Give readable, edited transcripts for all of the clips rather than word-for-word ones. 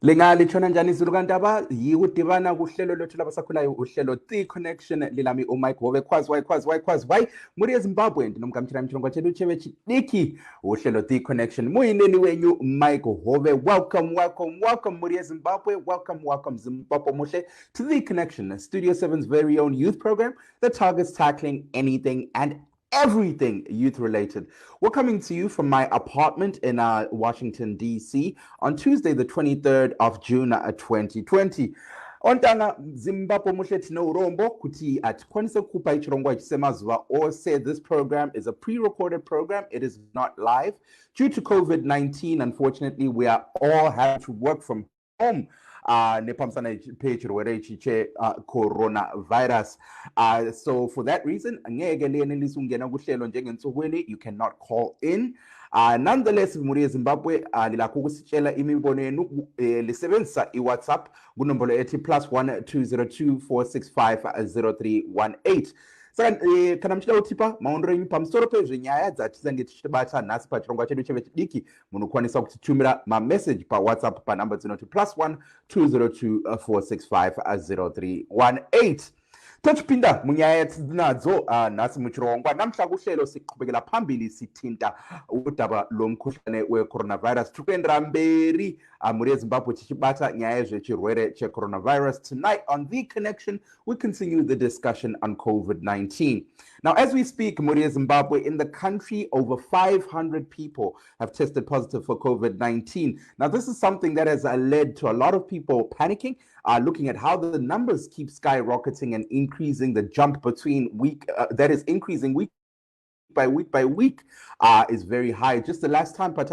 Lingali chona njani zilukandaba yikudibana kuhlelo lwethu labasakhulayo uhlelo The Connection lilami uMike Hove kwazi muri eZimbabwe ndinomkamthira Muchirongwa chedu chevechidiki uhlelo The Connection muyineni wenyu Mike Hove. Welcome muri eZimbabwe, welcome Zimbabwe muhle to The Connection, Studio 7's very own youth program that targets tackling anything and everything youth related. We're coming to you from my apartment in Washington, D.C. on Tuesday, the 23rd of June, 2020. Ontanga Zimbabwe muhle tino urombo kuti atikwanise kupa ichirongwa chisemazuva ose. This program is a pre-recorded program. It is not live. Due to COVID-19, unfortunately, we are all having to work from home. Checoronavirus. So for that reason, you cannot call in. Nonetheless, muri Zimbabwe lilakukusitshela imibono yenu lisebenzisa iWhatsApp kunombolo ethi +1 202 465 0318. Kana mchida utipa maondro pamusoro pezvenyaya dzatizange tichibata nhasi pachirongwa chedu chevechidiki munokwanisa kutitumira message pa WhatsApp pa number dzinoti +1 202 465 0318. Tochipinda munyaya dzinadzo nhasi Muchirongwa namhla kuhlelo siqhubekela phambili sithinta udaba lomkhuhlane wecoronavirus. Tikuendera mberi muri eZimbabwe tichibata nyaya yechirwere checoronavirus. Tonight on The Connection, we continue the discussion on COVID-19. Now, as we speak, muri eZimbabwe, in the country, over 500 people have tested positive for COVID-19. Now, this is something that has led to a lot of people panicking, looking at how the numbers keep skyrocketing and increasing. The jump between increasing week by week is very high. Just the last time we're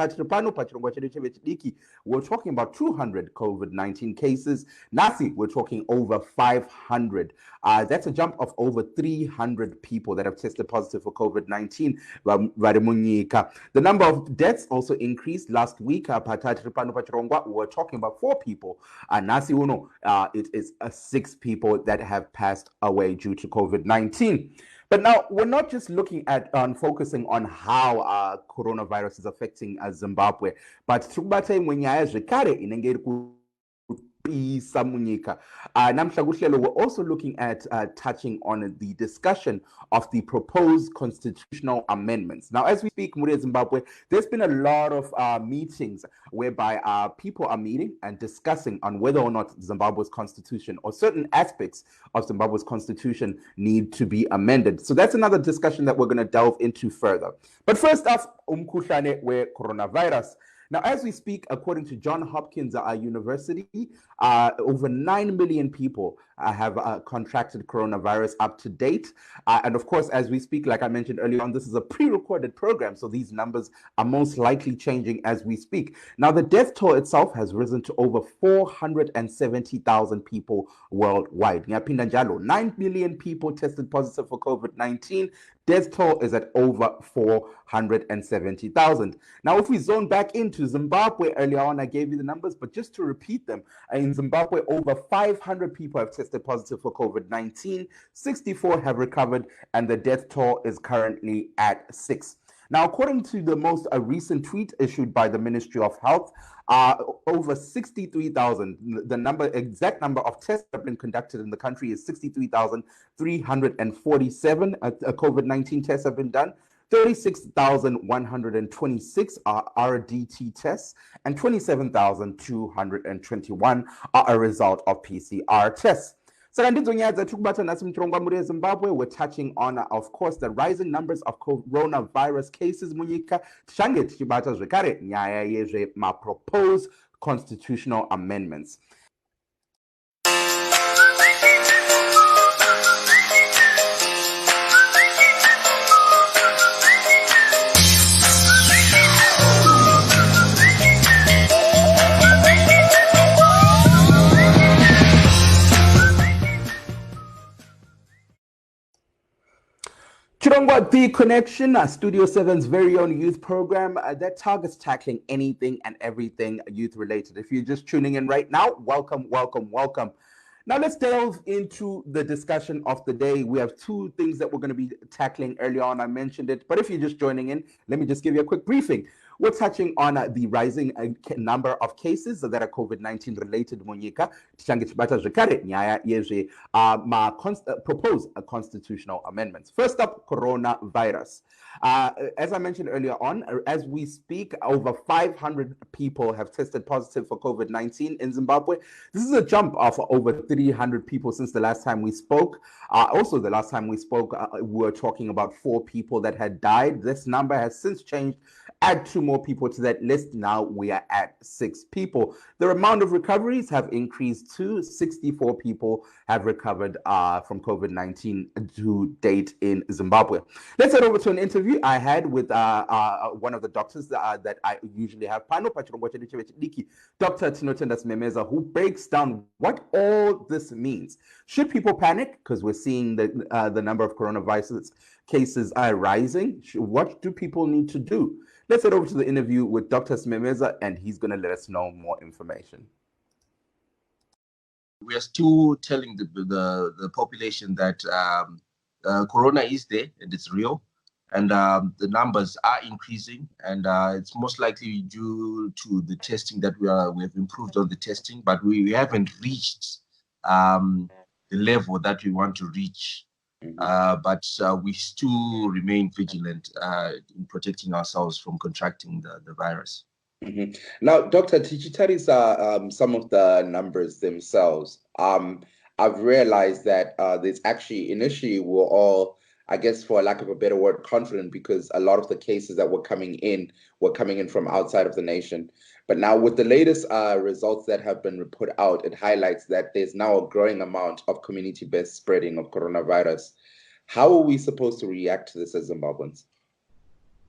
talking about 200 COVID-19 cases. Nhasi, we're talking over 500. That's a jump of over 300 people that have tested positive for COVID-19. The number of deaths also increased last week. We're talking about 4 people. Nhasi uno, it is 6 people that have passed away due to COVID-19. But now we're not just looking at focusing on how coronavirus is affecting Zimbabwe, but munyika. We're also looking at touching on the discussion of the proposed constitutional amendments. Now, as we speak, muri Zimbabwe, there's been a lot of meetings whereby people are meeting and discussing on whether or not Zimbabwe's constitution or certain aspects of Zimbabwe's constitution need to be amended. So that's another discussion that we're going to delve into further. But first off, umkhuhlane we coronavirus. Now, as we speak, according to Johns Hopkins University, over 9 million people have contracted coronavirus up to date. And of course, as we speak, like I mentioned earlier on, this is a pre-recorded program, so these numbers are most likely changing as we speak. Now, the death toll itself has risen to over 470,000 people worldwide. 9 million people tested positive for COVID-19. Death toll is at over 470,000. Now, if we zone back into Zimbabwe, earlier on I gave you the numbers, but just to repeat them, in Zimbabwe, over 500 people have tested positive for COVID-19, 64 have recovered, and the death toll is currently at 6. Now, according to the most recent tweet issued by the Ministry of Health, over 63,000, the exact number of tests that have been conducted in the country is 63,347 COVID-19 tests have been done. 36,126 are RDT tests, and 27,221 are a result of PCR tests. So we're touching on, of course, the rising numbers of coronavirus cases. Munyika proposed constitutional amendments. Muchirongwa, The Connection, Studio 7's very own youth program that targets tackling anything and everything youth related. If you're just tuning in right now, welcome. Now let's delve into the discussion of the day. We have two things that we're going to be tackling early on. I mentioned it, but if you're just joining in, let me just give you a quick briefing. We're touching on the rising number of cases that are COVID-19 related munyika, tichange chabata zvekare nyaya yezve propose constitutional amendments. First up, coronavirus. As I mentioned earlier on, as we speak, over 500 people have tested positive for COVID-19 in Zimbabwe. This is a jump of over 300 people since the last time we spoke. Also, the last time we spoke, we were talking about 4 people that had died. This number has since changed. Add 2 more people to that list. Now we are at 6 people. The amount of recoveries have increased to 64 people have recovered from COVID-19 to date in Zimbabwe. Let's head over to an interview I had with one of the doctors that I usually have, Muchirongwa chevechidiki, Dr. Tinotendas Memeza, who breaks down what all this means. Should people panic? Because we're seeing the number of coronavirus cases are rising. What do people need to do? Let's head over to the interview with Dr. Memeza, and he's going to let us know more information. We are still telling the population that corona is there and it's real, and the numbers are increasing, and it's most likely due to the testing that we have improved on the testing, but we haven't reached the level that we want to reach. But we still remain vigilant in protecting ourselves from contracting the virus. Now, Dr. Tichitarisa, some of the numbers themselves, I've realized that there's actually initially we're all, I guess for lack of a better word, confident, because a lot of the cases that were coming in from outside of the nation. But now with the latest results that have been put out, it highlights that there's now a growing amount of community-based spreading of coronavirus. How are we supposed to react to this as Zimbabweans?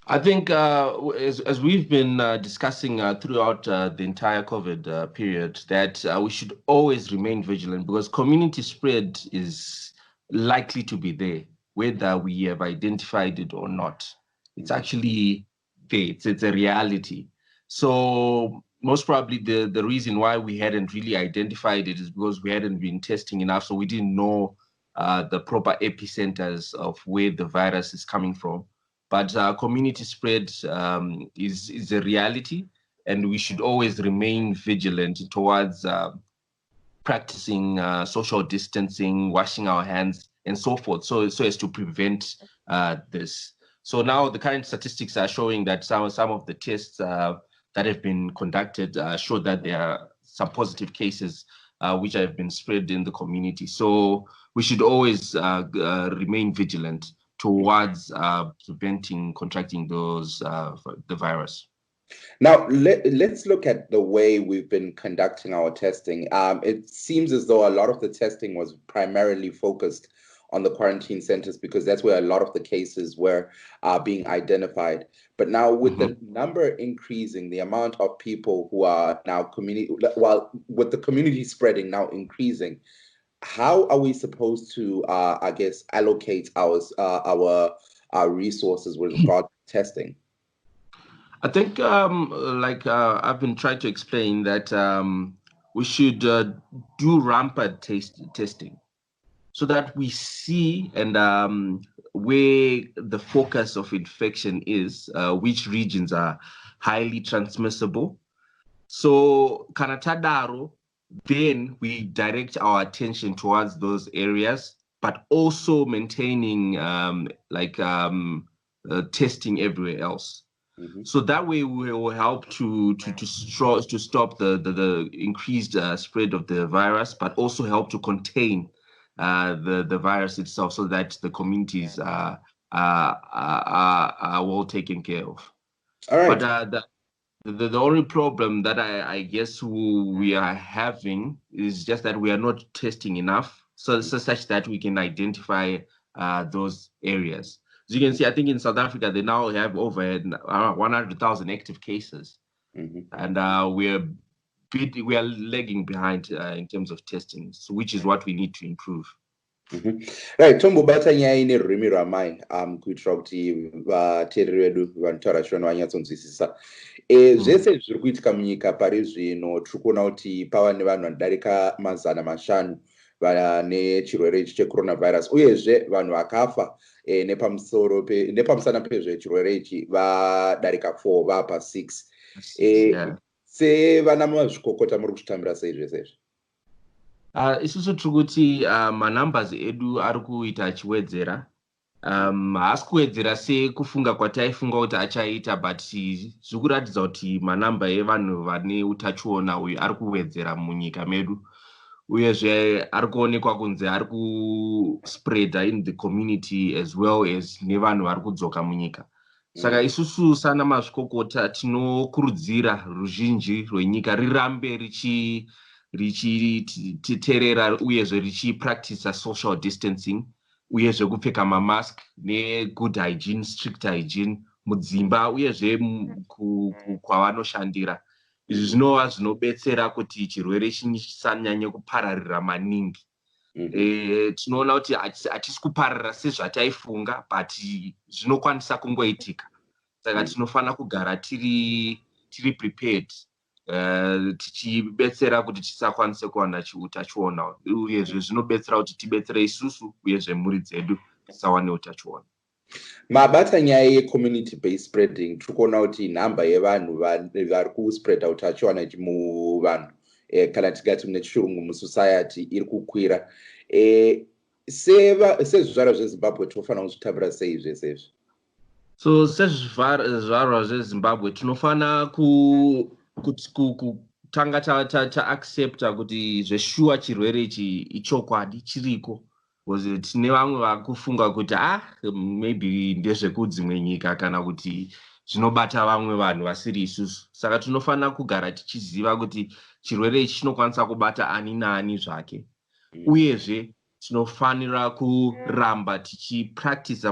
I think as we've been discussing throughout the entire COVID period, that we should always remain vigilant, because community spread is likely to be there, whether we have identified it or not. It's actually there. It's a reality. So most probably the reason why we hadn't really identified it is because we hadn't been testing enough, so we didn't know the proper epicenters of where the virus is coming from. But community spread is a reality, and we should always remain vigilant towards practicing social distancing, washing our hands, and so forth, so as to prevent this. So now the current statistics are showing that some of the tests that have been conducted show that there are some positive cases which have been spread in the community. So we should always remain vigilant towards preventing contracting the virus. Now, let's look at the way we've been conducting our testing. It seems as though a lot of the testing was primarily focused on the quarantine centers, because that's where a lot of the cases were being identified. But now with the number increasing, the amount of people who are now with the community spreading now increasing, how are we supposed to, I guess, allocate our resources with regard to testing? I think, I've been trying to explain that we should do rampant testing, so that we see and where the focus of infection is, which regions are highly transmissible. So kana tadaro, then we direct our attention towards those areas, but also maintaining testing everywhere else. So that way we will help to stop the increased spread of the virus, but also help to contain the virus itself, so that the communities are well taken care of. All right. But the only problem that I guess we are having is just that we are not testing enough, so such that we can identify those areas. As you can see, I think in South Africa they now have over 100,000 active cases, and we are lagging behind in terms of testing, so which is what we need to improve. Right, tombobata nyaya ine rurimi rwamai kuitira kuti vateereri vedu vanotaura shona vanyatsonzwisisa. Zvese zviri kuitika munyika pari zvino tiri kuona kuti pava nevanhu vanodarika mazana mashanu nechirwere ichi checoronavirus, uyezve vanhu vakafa nepamusana pezvechirwere ichi vadarika 4 vapa 6. Sevana mazvikokota muri kuchitambira sei zvese izvi? Isusu tiri kuti manumbers edu ari kuita achiwedzera. Haasi kuwedzera sekufunga kwataifunga kuti achaita, but zviri kuratidza kuti manamba evanhu vane utachiona uyu ari kuwedzera munyika medu, uyezve ari kuonekwa kunze ari kuspreada in the community as well as nevanhu vari kudzoka munyika. Saka isusu sana mazvikokota tinokurudzira ruzhinji rwenyika rirambe richiteerera uyezve richipractice social distancing, uyezve kupfeka mamask negood hygiene, strict hygiene mudzimba uyezve kwavanoshandira. Izvi zvinova zvinobetsera kuti chirwere chisanyanye kupararira maningi. Tinoona kuti hatisi kupararira sezvataifunga, but zvinokwanisa kungoitika. Saka tinofanira kugara tiri prepared, tichibetsera kuti tisakwanise kuwana utachiona, uyezve zvinobetsera kuti tibetsere isusu uyezve mhuri dzedu tisawane utachiona. Mabata nyaya ye-community based spreading, tiri kuona kuti nhamba yevanhu vari kuspreada utachiona ichi muvanhu, kana tingati nechirungu musociety, iri kukwira. Sezvizvarwa zveZimbabwe tinofanira kuzvitambira sei zvese izvi? So sezvizvarwa zveZimbabwe tinofanira kutanga taaccepta kuti zveshuwa chirwere ichi ichokwadi chiriko, because tine vamwe vakufunga kuti maybe ndezvekudzimwe nyika kana kuti zvinobata vamwe vanhu vasiri isusu. Saka tinofanira kugara tichiziva kuti chirwere ichi chinokwanisa kubata ani naani zvake, uyezve tinofanira kuramba tichipractice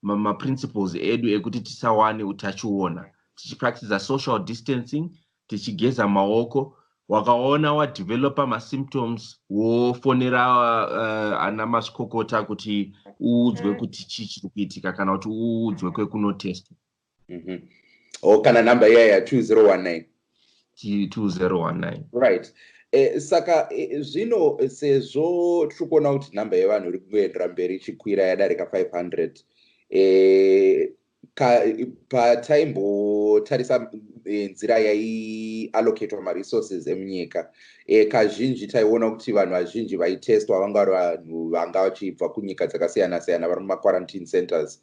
maprinciples edu ekuti tisawane utachiona, tichipractice social distancing, tichigeza maoko. Wakaona wadevelopa masymptoms wofonera ana mazvikokota kuti uudzwe kuti chii chiri kuitika kana kuti uudzwe kwekunotesta. Kana namba yaya 2019 2019. Right. Saka zvino sezvo tiri kuona kuti nhamba yevanhu iri kungoendera mberi ichikwira yadarika 500, pataimbotarisa nzira yaiallocatwa maresources emunyika, kazhinji taiona kuti vanhu vazhinji vaitestwa vanga vari vanhu vanga vachibva kunyika dzakasiyana-siyana vari mumaquarantine centers.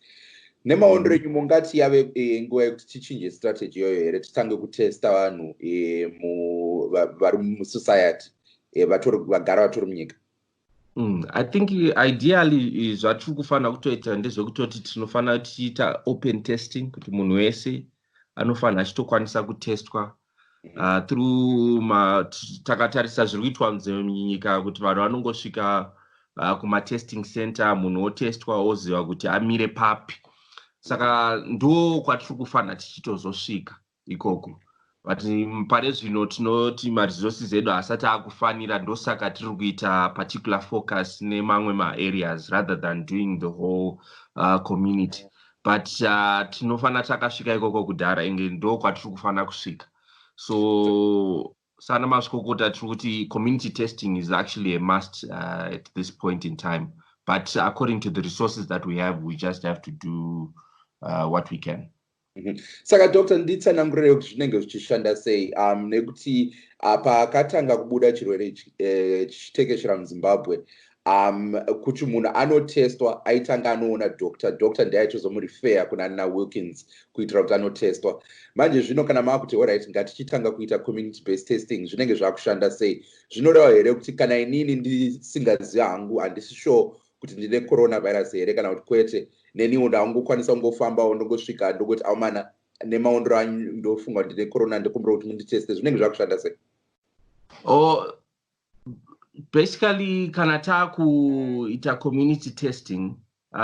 Nemaondero enyu mungati yave nguva yekuti tichinje strategy iyoyo here, titange kutesta vanhu vari musociety vagara vatori munyika? I think ideally zvatiri kufanira kutoita ndezvekutoti tinofanira tichiita open testing, kuti munhu wese anofanira achitokwanisa kutestwa through takatarisa zviri kuitwa munyika kuti vanhu vanongosvika kumatesting center, munhu otestwa oziva kuti amire papi. Saka ndo kwatiri kufanira tichitozosvika ikoko. But pare zvino tinoti maresources edu asati akufanira, ndosaka tiri kuita particular focus nemamwe maareas rather than doing the whole community. But tinofanira takasvika ikoko kudhara, enge ndo kwatiri kufanira kusvika. So sana mazvikokota tiri kuti community testing is actually a must at this point in time. But according to the resources that we have, we just have to do what we can. Saka Dr. nditsanangurire kuti zvinenge zvichishanda sei, nekuti pakatanga kubuda chirwere chichitekeshera muZimbabwe, kuti munhu anotestwa aitanga anoona doctor ndiye aichizomurifeya kuna Nana Wilkins kuitira kuti anotestwa. Manje zvino kana maakuti alright ngatichitanga kuita community based testing, zvinenge zvakushanda sei? Zvinoreva here kuti kana inini ndisingaziva hangu, handisi sure kuti ndine coronavirus here kana kuti kwete, neniwo ndangokwanisa kungofambawo ndongosvika ndongoti aumana nemaondero anyu ndofunga kuti ndine corona ndikumbira kuti munditeste, zvinenge zvakushanda sei? Basically kana takuita community testing,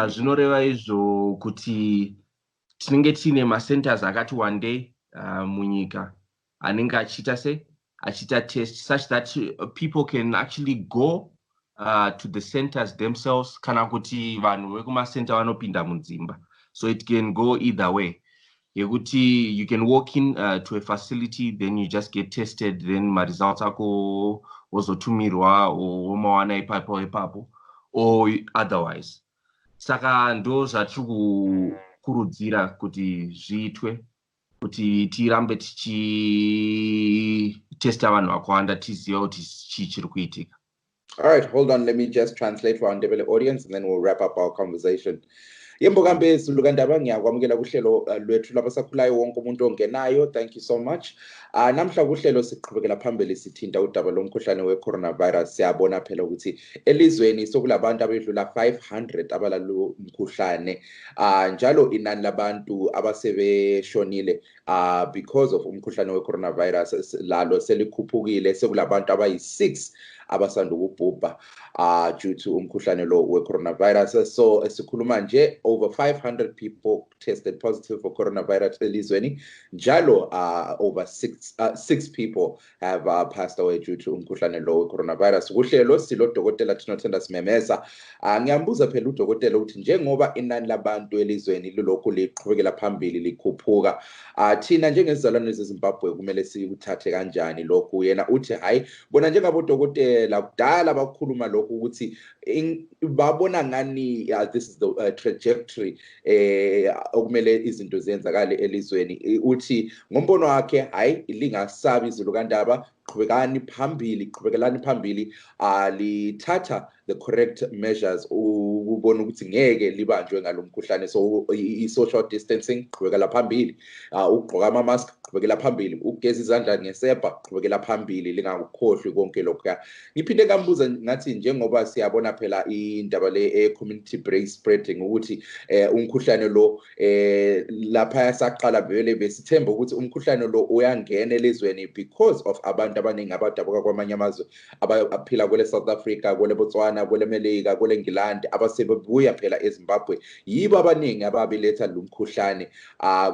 zvinoreva izvo kuti tinenge tine macenters akati wandei munyika anenge achiita test such that people can actually go to the centers themselves, kana kuti vanhu vekumasenta vanopinda mudzimba. So it can go either way. Yekuti you can walk in to a facility, then you just get tested, then results ako wozotumirwa womawana ipapo or otherwise. Saka ndo zvatiri kukurudzira kuti zviitwe kuti tirambe tichitesta vanhu vakawanda tiziva kuti chii chiri kuitika. All right, hold on. Let me just translate for our Ndebele audience, and then we'll wrap up our conversation. Yembokambe Zulugandaba ngiyakwamukela kuhlelo lwethu labasakhulayo wonke umuntu ongenayo. Thank you so much. Namhla kuhlelo siqhubekela phambili sithinta udaba lomkhuhlane we-coronavirus. Siyabona phela ukuthi elizweni sokulabantu abedlula 500 abalalo mkhuhlane. Njalo inani labantu abasebeshonile because of umkhuhlane we-coronavirus lalo selikhuphukile, sekulabantu abayi-6 abasanda ukubhubha due to umkhuhlane lo we-coronavirus. So sikhuluma nje over 500 people tested positive for coronavirus elizweni. Njalo over 6 people have passed away due to umkhuhlane lo we-coronavirus. Kuhlelo silo dokotela Tinothanda Simemeza. Ngiyambuza phela udokotela ukuthi njengoba inani labantu elizweni lilokhu liqhubekela phambili likhuphuka, thina njengezizalwane zeZimbabwe kumele sikuthathe kanjani lokhu? Yena uthi hayi, bona njengabodokotela kudala bakhuluma lokhu ukuthi babona ngani this is the trajectory okumele izinto zenzakale elizweni. Uthi ngombono wakhe hayi, lingasabi izulukandaba, qhubekani phambili, lithatha the correct measures ubona ukuthi ngeke libanjwe ngalomkhuhlane. So i-social distancing qhubekela phambili, ugqoka ama-mask qhubekela phambili, ugeza izandla ngesepha qhubekela phambili, lingakukhohlwi konke lokho. Ngiphinde ngambuza ngathi njengoba siyabona phela indaba le community based spreading ukuthi umkhuhlane lo lapha yasaqala vele besithemba ukuthi umkhuhlane lo uyangena elizweni because of abantu abaningi abadabuka kwamanye amazwe abaphila kwele South Africa, kwele Botswana, kwele Melika, kwele England, abasebebuya phela eZimbabwe, yibo abaningi ababiletha lo mkhuhlane.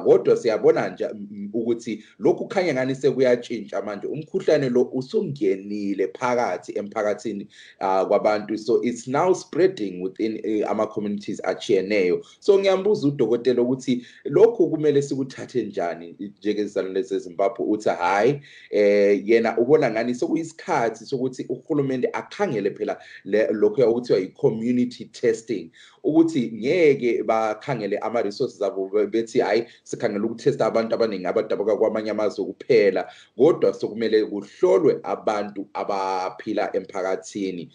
Kodwa siyabona nje ukuthi lokhu khanya ngani sekuyatshintsha manje, umkhuhlane lo usungenile phakathi emphakathini kwabantu. So it's now spreading within ama communities achiyeneyo. So ngiyambuza udokotela ukuthi lokhu kumele sikuthathe njani njengezizalwane zeZimbabwe. Uthi hayi, yena ubona ngani sokuyisikhathi sokuthi uhulumende akhangele phela lokho okuthiwa i-community testing, ukuthi ngeke bakhangele ama-resources abo bethi hayi sikhangela ukutesta abantu abaningi abadabuka kwamanye amazwe kuphela, kodwa sokumele kuhlolwe abantu abaphila emphakathini.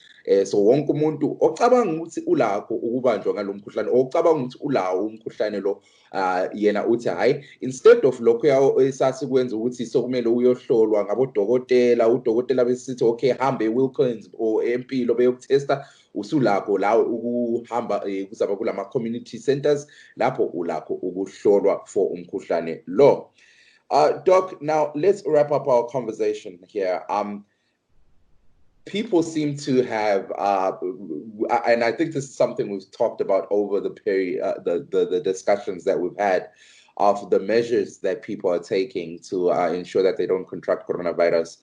So wonke umuntu ocabanga ukuthi ulakho ukubanjwa ngalomkhuhlane, ocabanga ukuthi ulawo umkhuhlane lo, yena uthi hayi, instead of lokho esasikwenza ukuthi sokumele uyohlolwa ngabodokotela, udokotela besithi okay hambe Wilkins or empilo beyokutesta, usulakho la ukuhamba kuzaba kulama community centers lapho ulakho ukuhlolwa for umkhuhlane lo. Doc, now let's wrap up our conversation here. People seem to have, and I think this is something we've talked about over the period, the discussions that we've had of the measures that people are taking to ensure that they don't contract coronavirus.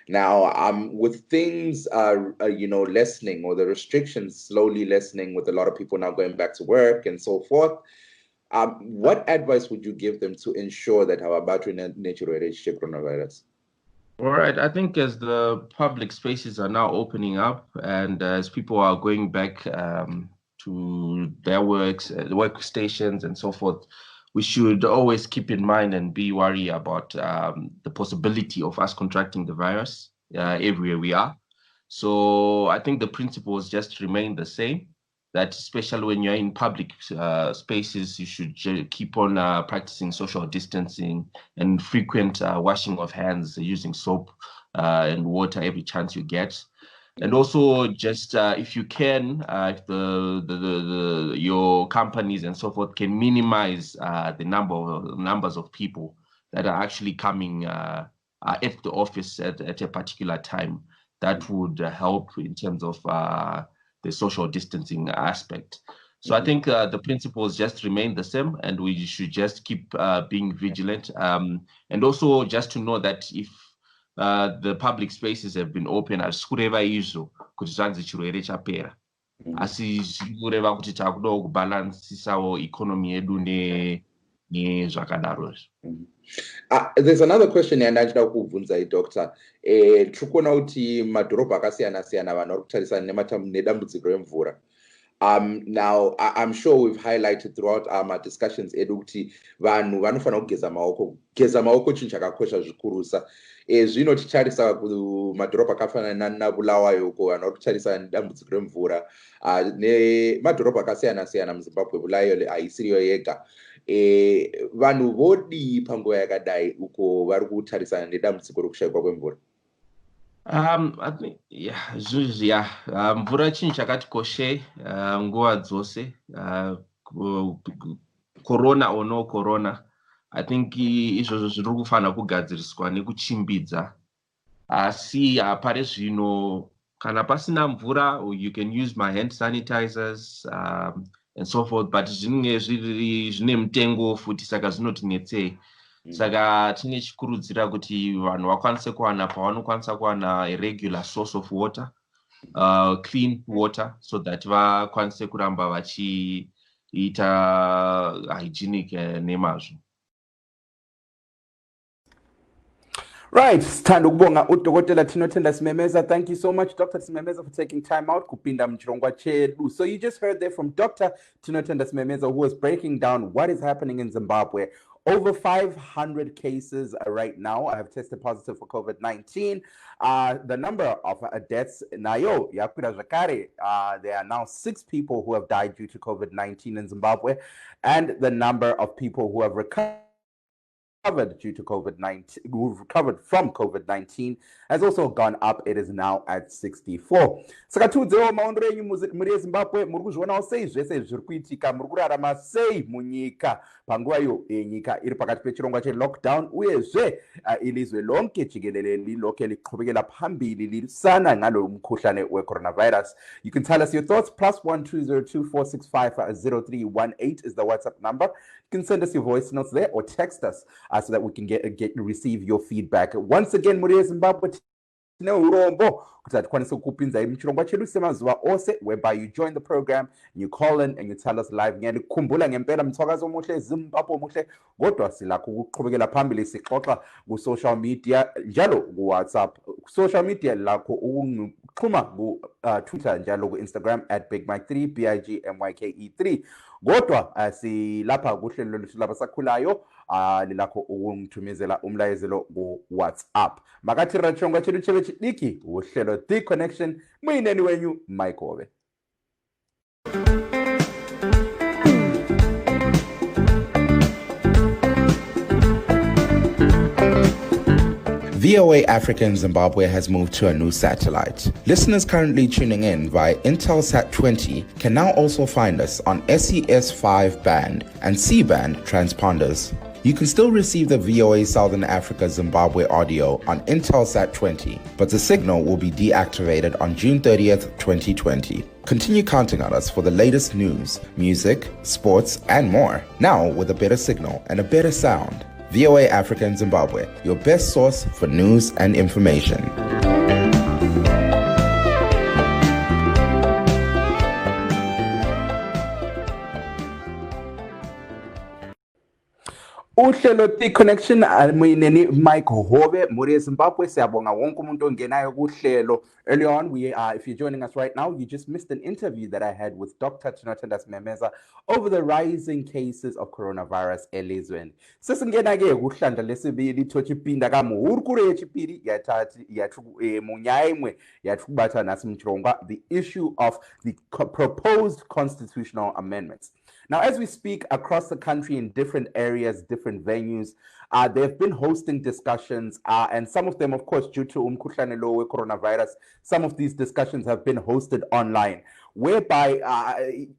Now, with things, lessening, or the restrictions slowly lessening, with a lot of people now going back to work and so forth, what advice would you give them to ensure that our battery yechirwere checoronavirus? All right. I think as the public spaces are now opening up and as people are going back to their workstations and so forth, we should always keep in mind and be worried about the possibility of us contracting the virus everywhere we are. So I think the principles just remain the same, that especially when you're in public spaces, you should keep on practicing social distancing and frequent washing of hands using soap and water every chance you get. And also just if you can, if your companies and so forth can minimize the numbers of people that are actually coming at the office at a particular time, that would help in terms of the social distancing aspect. So I think the principles just remain the same, and we should just keep being vigilant. And also just to know that if the public spaces have been open, asikureva izvo kuti zvanzi chirwere chapera, asi zvikureva kuti takuda kubalancisawo economy yedu nezvakadaro. There's another question yandachida kuvunza doctor. Tiri kuona kuti madhorobha akasiyana-siyana vanhu vari kutarisana nedambudziko remvura. Now, I'm sure we've highlighted throughout our discussions kuti vanhu vanofanira kugeza maoko. Kugeza maoko chinhu chakakosha zvikurusa. Zvino tichitarisa kumadhorobha akafanana naBulawayo uko vanhu vari kutarisana nedambudziko remvura. Nemadhorobha akasiyana-siyana muZimbabwe, Bulawayo haisiriyo yega. Vanhu vodii panguva yakadai uko vari kutarisana nedambudziko rokushayikwa kwemvura? I think mvura chinhu chakati koshei nguva dzose, corona or no corona. I think izvozvo zviri kufanira kugadziriswa nekuchimbidza. Asi pari zvino kana pasina mvura, you can use my hand sanitizers and so forth, but zvine mutengo futi saka zvinotinetsei. Saka tine chikurudzira kuti vanhu vakwanise kuwana pavanokwanisa kuwana a regular source of water, clean water, so that vakwanise kuramba vachiita hygienic nemazvo. Right, sithanda ukubonga udokotela Tinotenda Simemeza. Thank you so much, Dr. Simemeza, for taking time out kupinda Muchirongwa chedu. So you just heard there from Dr. Tinotenda Simemeza, who was breaking down what is happening in Zimbabwe. Over 500 cases right now have tested positive for COVID-19. The number of deaths, nayo yakwira zvakare. There are now 6 people who have died due to COVID-19 in Zimbabwe, and the number of people who have recovered due to COVID-19, who've recovered from COVID-19, has also gone up. It is now at 64. Saka tudzewo maondero enyu muri eZimbabwe, muri kuzvionawo sei zvese zviri kuitika, muri kurarama sei munyika panguva iyo nyika iri pakati pechirongwa chelockdown, uyezve ilizwe lonke jikelele liloke liqhubekela phambili lisana ngalo mkhuhlane wecoronavirus. You can tell us your thoughts. +12024650318 is the WhatsApp number. You can send us your voice notes there or text us so that we can receive your feedback. Once again, muri eZimbabwe tine urombo kuti tikwanise kupinza muchirongwa chedu semazuva ose, whereby you join the program and you call in and you tell us live. Ngiyakhumbula ngempela mthwakazi omuhle, Zimbabwe omuhle, kodwa silakho ukuqhubekela phambili sixoxa ku-social media njalo ku-WhatsApp. Social media lakho ukuxhuma ku-Twitter njalo ku-Instagram @BigMike3, BIGMYKE3. Kodwa silapha kuhlelo lwethu labasakhulayo lilakho ukungithumezela umlayezelo ku-WhatsApp. Makathi rachongwa chedu chevechidiki uhlelo The Connection, mwineni wenyu Mike Hove. VOA Africa in Zimbabwe has moved to a new satellite. Listeners currently tuning in via Intelsat 20 can now also find us on SES5 band and C-band transponders. You can still receive the VOA Southern Africa Zimbabwe audio on Intelsat 20, but the signal will be deactivated on June 30th, 2020. Continue counting on us for the latest news, music, sports, and more, now with a better signal and a better sound. VOA Africa in Zimbabwe, your best source for news and information. Uhlelo The Connection, mwineni Mike Hove, muri eZimbabwe. Siyabonga wonke umuntu ongenayo kuhlelo. Earlier on, if you're joining us right now, you just missed an interview that I had with Dr. Tinotenda Simemeza over the rising cases of coronavirus elizweni. Sesingena-ke kuhlandla lesibili tochipinda hurukuro yechipiri munyaya imwe yathi nasi Muchirongwa, the issue of the proposed constitutional amendments. Now, as we speak across the country in different areas, different venues, they've been hosting discussions, and some of them, of course, due to umkhuhlane lo coronavirus, some of these discussions have been hosted online, whereby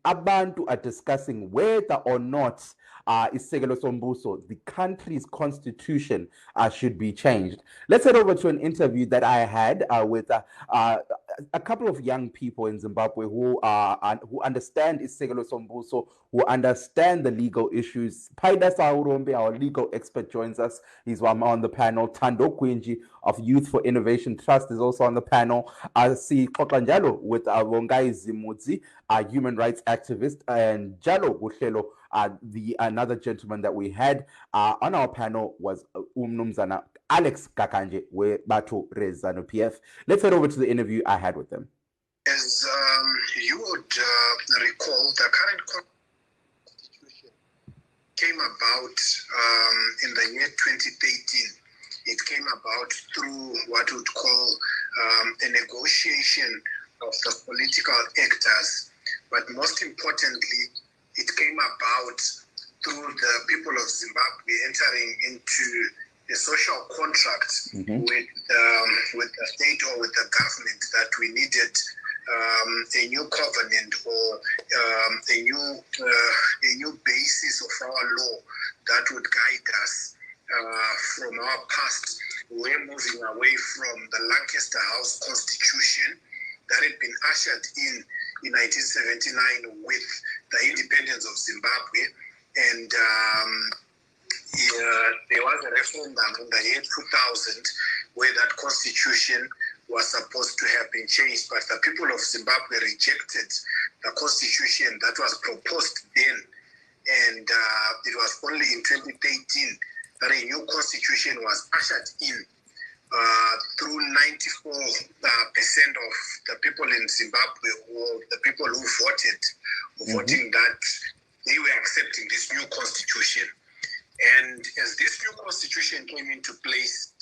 abantu are discussing whether or not the country's constitution should be changed. Let's head over to an interview that I had with a couple of young people in Zimbabwe who understand Isekelo Sombuso, who understand the legal issues. Paida Saurombe, our legal expert, joins us. He's on the panel. Tando Kwinji of Youth for Innovation Trust is also on the panel. Si Kokanjalo with Wongai Zimudzi, a human rights activist, and Jalo Bushelo, the another gentleman that we had on our panel was Umnumzana Alex Kakanje with Batu Rezano PF. Let's head over to the interview I had with them. As you would recall, the current constitution came about in the year 2013. It came about through what we would call a negotiation of the political actors, but most importantly, it came about through the people of Zimbabwe entering into a social contract with the state or with the government that we needed a new covenant or a new basis of our law that would guide us from our past. We're moving away from the Lancaster House Constitution that had been ushered in 1979 with the independence of Zimbabwe, and there was a referendum in the year 2000 where that constitution was supposed to have been changed, but the people of Zimbabwe rejected the constitution that was proposed then, and it was only in 2018 that a new constitution was ushered in through 94% of the people in Zimbabwe, or the people who voted, voting that they were accepting this new constitution. And as this new constitution came into place,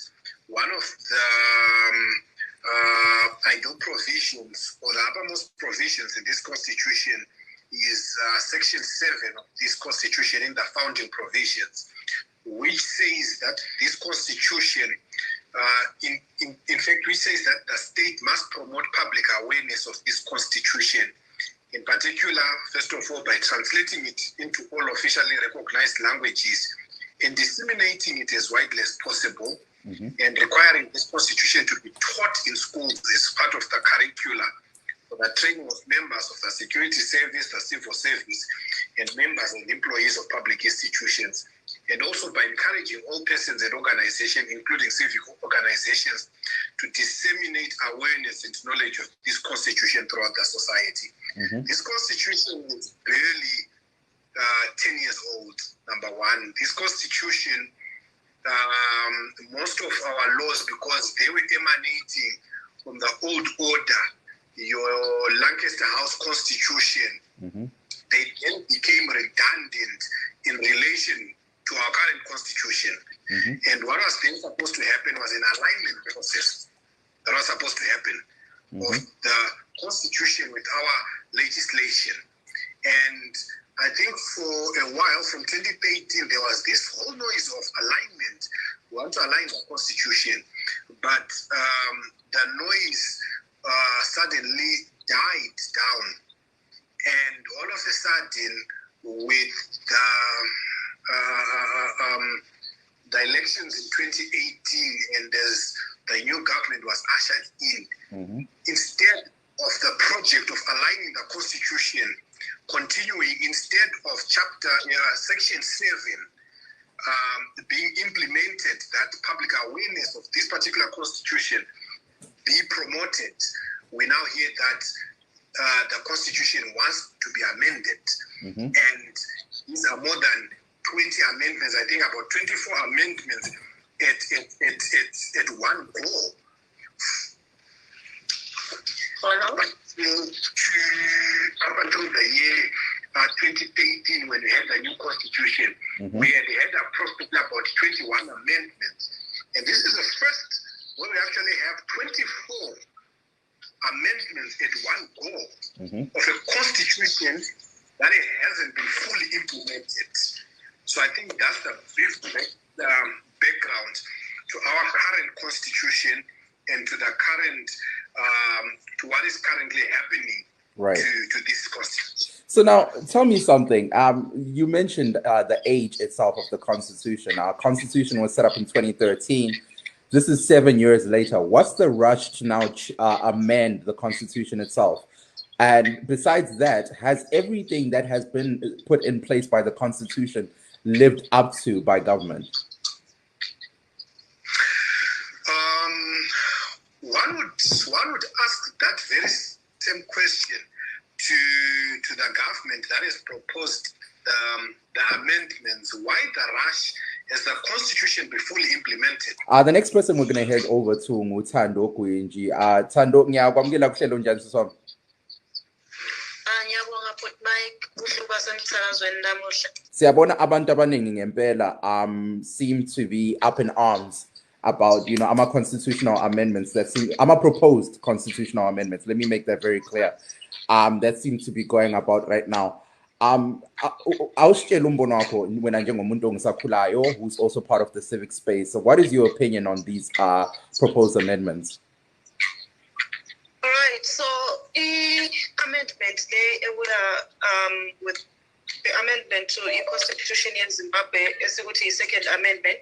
one of the ideal provisions, or the uppermost provisions in this constitution, is Section 7 of this constitution in the founding provisions, which says that this constitution, in fact, which says that the state must promote public awareness of this constitution, in particular, first of all, by translating it into all officially recognized languages and disseminating it as widely as possible, and requiring this constitution to be taught in schools as part of the curricula for the training of members of the security service, the civil service, and members and employees of public institutions, and also by encouraging all persons and organizations, including civic organizations, to disseminate awareness and knowledge of this constitution throughout the society. This constitution is barely 10 years old, number one. This constitution, most of our laws, because they were emanating from the old order, your Lancaster House Constitution, they then became redundant in relation to our current constitution. And what was then supposed to happen was an alignment process that was supposed to happen of the constitution with our legislation. And I think for a while, from 2018, there was this whole noise of alignment. We want to align the constitution, but the noise suddenly died down. And all of a sudden, with the elections in 2018, and as the new government was ushered in, instead of the project of aligning the constitution continuing, instead of section 7 being implemented, that public awareness of this particular constitution be promoted, we now hear that the constitution wants to be amended. And these are more than 20 amendments, I think about 24 amendments at one go. Up until the year 2018, when we had the new constitution, we had approximately about 21 amendments. And this is the first where we actually have 24 amendments at one go of a constitution that it hasn't been fully implemented. So I think that's the brief background to our current constitution and to the current, to what is currently happening to this constitution. So now, tell me something. You mentioned the age itself of the Constitution. Our Constitution was set up in 2013. this is 7 years later. What's the rush to now amend the constitution itself? And besides that, has everything that has been put in place by the constitution lived up to by government? One would ask that very same question to the government that has proposed the amendments. Why the rush? As the constitution be fully implemented. The next person we're going to head over to Thando Kuyinji. Thando, ngiyakwamukela kuhlelo njani siswami? Ngiyabonga futhi Mike, kuhluka semsakazweni namuhla. Siyabona abantu abaningi ngempela seem to be up in arms about, you know, our constitutional amendments our proposed constitutional amendments. Let me make that very clear. That seem to be going about right now. Awusitshela umbono wakho wena njengomuntu ongisakhulayo who's also part of the civic space. So what is your opinion on these proposed amendments? All right, so the amendment with the amendment to the constitution in Zimbabwe is the second amendment.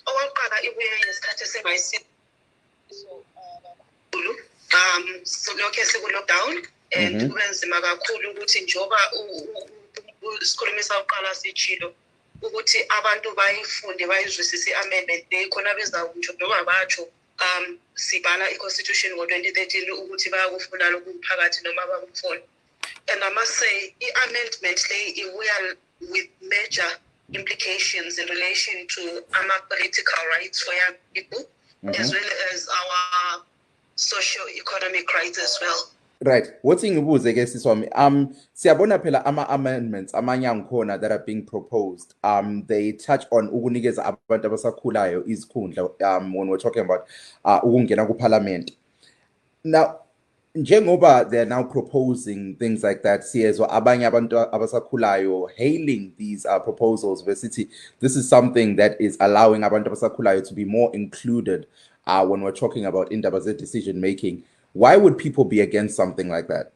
Owakuqala ibuye ngesikhathi sengayisikho so lokho seku-lockdown and kubenzima kakhulu ukuthi njoba isikhulumi sakuqala sitshilo ukuthi abantu bayifunde bayizwisise i-amendment le khona bezawutsho noma batsho sibhala i-constitution ngo-2013 ukuthi bayakufuna lokhu phakathi noma bakufuna. And I must say i-amendment le ibuya with major implications in relation to our political rights for young people, as well as our socio-economic rights as well. Right. What's in ngibuze ke siswami? Siyabona phela amendments amanye angikhona that are being proposed. They touch on ukunikeza abantu abasakhulayo izikhundla when we're talking about ukungena kuparliament. Now, njengoba they're now proposing things like that, siyezwa abanye abantu abasakhulayo hailing these proposals versity. This is something that is allowing abantu abasakhulayo to be more included when we're talking about indaba decision making. Why would people be against something like that?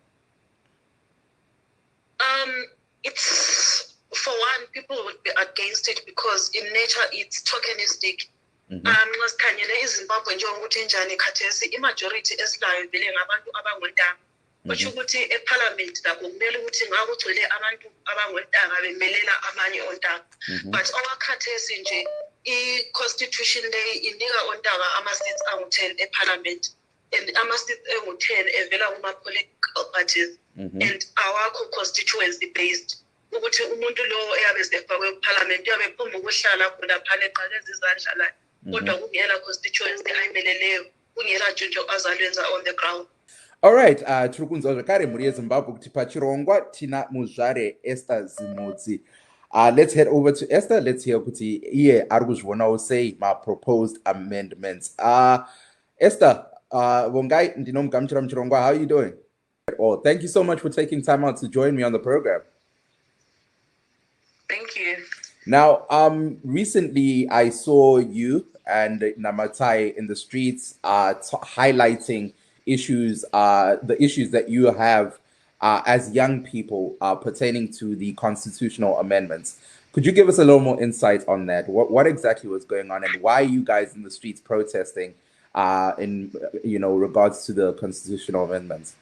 It's, for one, people would be against it because in nature it's tokenistic. Ngasikhanyele iZimbabwe njengokuthi njani khathesi imajority esilayo vele ngabantu abangontanga. Basho ukuthi eParliament lakho kumele ukuthi ngakugcwele abantu abangontanga bemelela amanye ontanga. But owakhathesi nje i-constitution le inika ontanga ama-seats angu-10 eParliament. And ama-seats angu-10 evela kuma-political parties and awakho constituency based. Ukuthi umuntu lo eyabe sefakwe eParliament uyabe ephuma ukuhlala khona phana eqakeza izandla la. Kodwa kungela constituency ayimeleleyo, kungela junjo azalwenza on the ground. All right, Trukunzo zvakare muri yeZimbabwe kuti Muchirongwa tina muzvare Esther Zimodzi. Let's head over to Esther. Let's hear kuti iye ari kuzvionawo sei ma proposed amendments. Esther, vongai ndinomugamuchira Muchirongwa, how are you doing? Oh, thank you so much for taking time out to join me on the program. Thank you. Now, recently I saw you and Namatai in the streets highlighting issues, the issues that you have as young people pertaining to the constitutional amendments. Could you give us a little more insight on that? What exactly was going on and why are you guys in the streets protesting in regards to the constitutional amendments?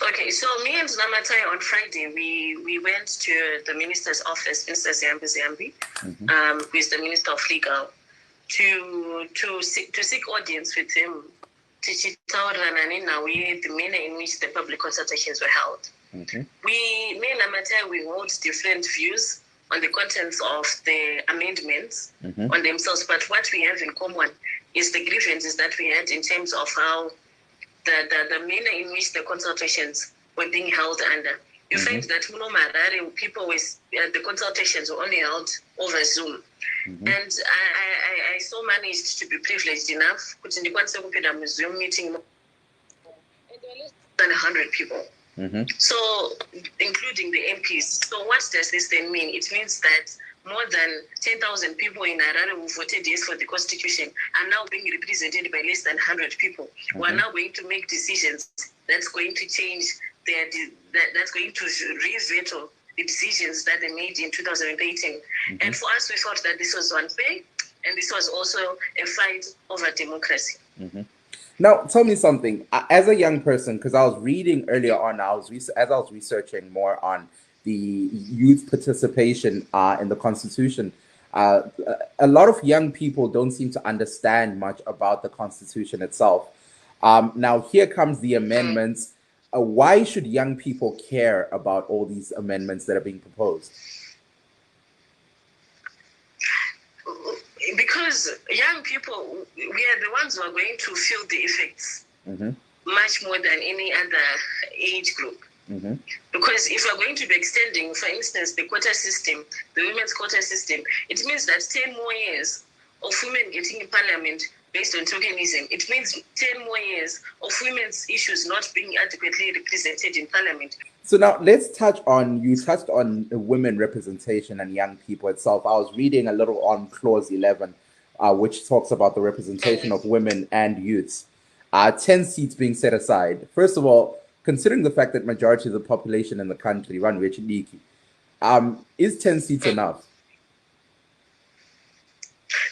Okay, so me and Namatai on Friday, we went to the minister's office, Mr. Ziyambi, who is the Minister of Legal, to seek audience with him, the manner in which the public consultations were held. Me and Namatai, we hold different views on the contents of the amendments on themselves, but what we have in common is the grievances that we had in terms of how the manner in which the consultations were being held under. You find that people with the consultations were only held over Zoom. And I so managed to be privileged enough to Zoom meeting and there were less than 100 people. So, including the MPs. So what does this then mean? It means that more than 10,000 people in Harare who voted yes for the constitution are now being represented by less than 100 people who are now going to make decisions that's going to change that's going to re-veto the decisions that they made in 2018. And for us, we thought that this was unfair and this was also a fight over democracy. Now, tell me something. As a young person, because I was reading earlier on, as I was researching more on the youth participation in the Constitution, a lot of young people don't seem to understand much about the Constitution itself. Now, here comes the amendments. Why should young people care about all these amendments that are being proposed? Because young people, we are the ones who are going to feel the effects much more than any other age group. Because if we're going to be extending, for instance, the quota system, the women's quota system, it means that 10 more years of women getting in parliament based on tokenism. It means 10 more years of women's issues not being adequately represented in parliament. So now let's touched on women representation and young people itself. I was reading a little on clause 11, which talks about the representation of women and youths. 10 seats being set aside. First of all, considering the fact that majority of the population in the country run yechirwere, is 10 seats enough?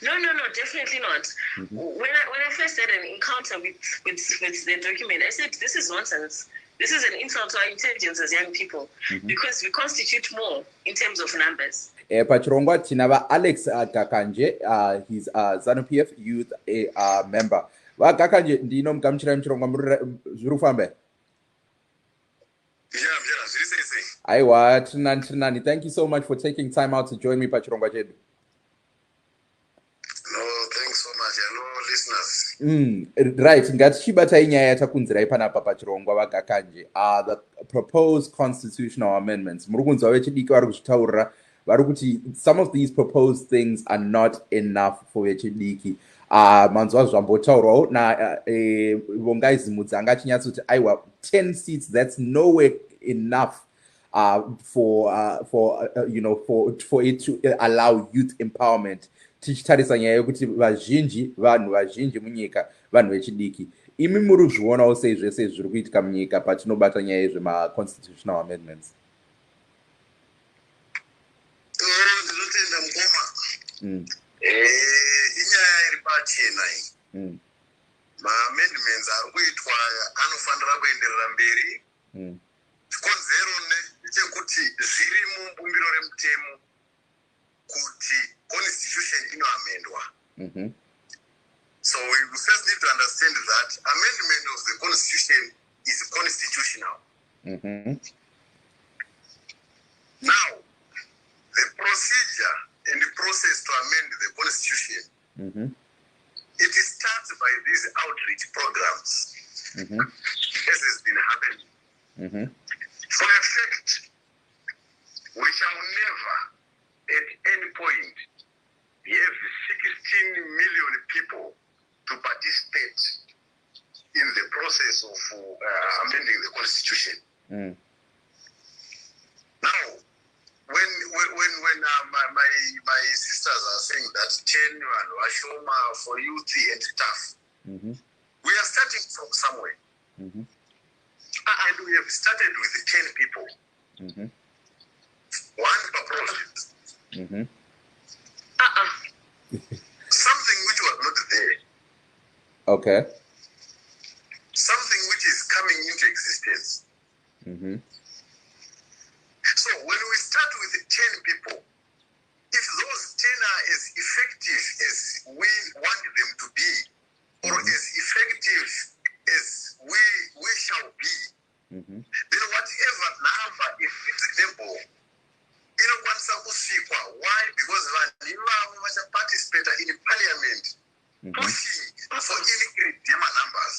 No, definitely not. When I first had an encounter with the document, I said, this is nonsense. This is an insult to our intelligence as young people, because we constitute more in terms of numbers. Pachirongwa tinava Alex Gakanje, he's a ZANU-PF youth member. Gakanje, ndino mkamchira Muchirongwa zviri kufamba? Aiwa, tinani. Thank you so much for taking time out to join me, Pachirongwa chedu. Thanks so much. Hello, listeners. Right, ngatichibatai nyaya takunzirai panapa Pachirongwa vaGakanje. The proposed constitutional amendments. Murukunzwa vechidiki vari kuzvitaurira vari kuti some of these proposed things are not enough for vechidiki. Manzwa zvambotaurwawo naVongaizimudzi anga achinyatsa kuti aiwa 10 seats, that's nowhere enough for it to allow youth empowerment. Tichitarisa nyaya yokuti vanhu vazhinji munyika vanhu vechidiki. Imi muri kuzvionawo sei zvese zviri kuitika munyika patinobata nyaya yezvema-constitutional amendments? Ndinotenda mukoma. Inyaya iri pachena iyi. Ma-amendments ari kuitwa anofanira kuenderera mberi. Chikonzero ndechekuti zviri mubumbiro remitemo kuti constitution inoamendwa. So we first need to understand that amendment of the constitution is constitutional. Now, the procedure and the process to amend the constitution, it starts by these outreach programs, as has been happening. For a fact, we shall never, at any point, have 16 million people to participate in the process of amending the constitution. Now, when my sisters are saying that 10 and Washoma for youth and tough, we are starting from somewhere. And we have started with 10 people. One per province. Something which was not there. Okay. Something which is coming into existence. So when we start with 10 people, if those 10 are as effective as we want them to be, or as effective as we shall be, then whatever number is reasonable, inokwanisa kusvikwa. Why? Because vanhu ivavo vachaparticipate in parliament pushing for increase numbers.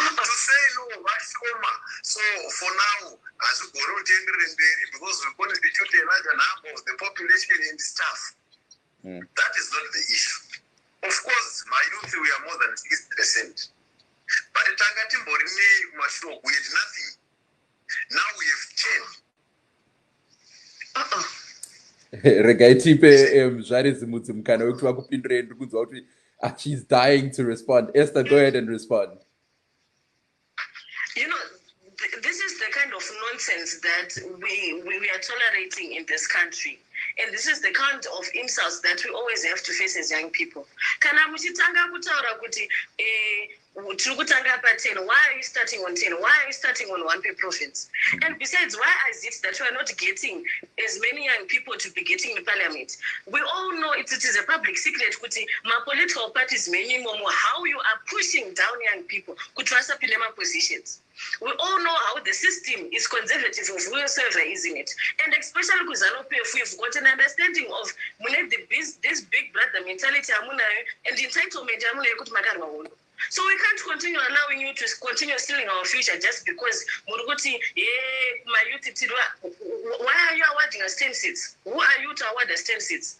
To say no, vashoma, so for now, as we go to mberi, because we constitute a larger number of the population and stuff. That is not the issue. Of course, my youth, we are more than 60%. But the Tangatimborini Mashro, we had nothing. Now we have 10. Regai tipe zvarizimudzi mukana wekuti vakupindurei. Ndiri kunzwa kuti she's dying to respond. Esther, go ahead and respond. You know, this is the kind of nonsense that we are tolerating in this country. And this is the kind of insults that we always have to face as young people. Kana muchitanga kutaura kuti tiri kutanga pa10, why are you starting on 10? Why are you starting on one per province? And besides, why is it that we are not getting as many young people to be getting in parliament? We all know it is a public secret kuti my political parties minimum how you are pushing down young people kuti vasapinde positions. We all know how the system is conservative of whoever is in it. And especially because we've got an understanding of this big brother mentality and entitlement. So we can't continue allowing you to continue stealing our future just because Muruguti, my youth, why are you awarding us 10 seats? Who are you to award us 10 seats?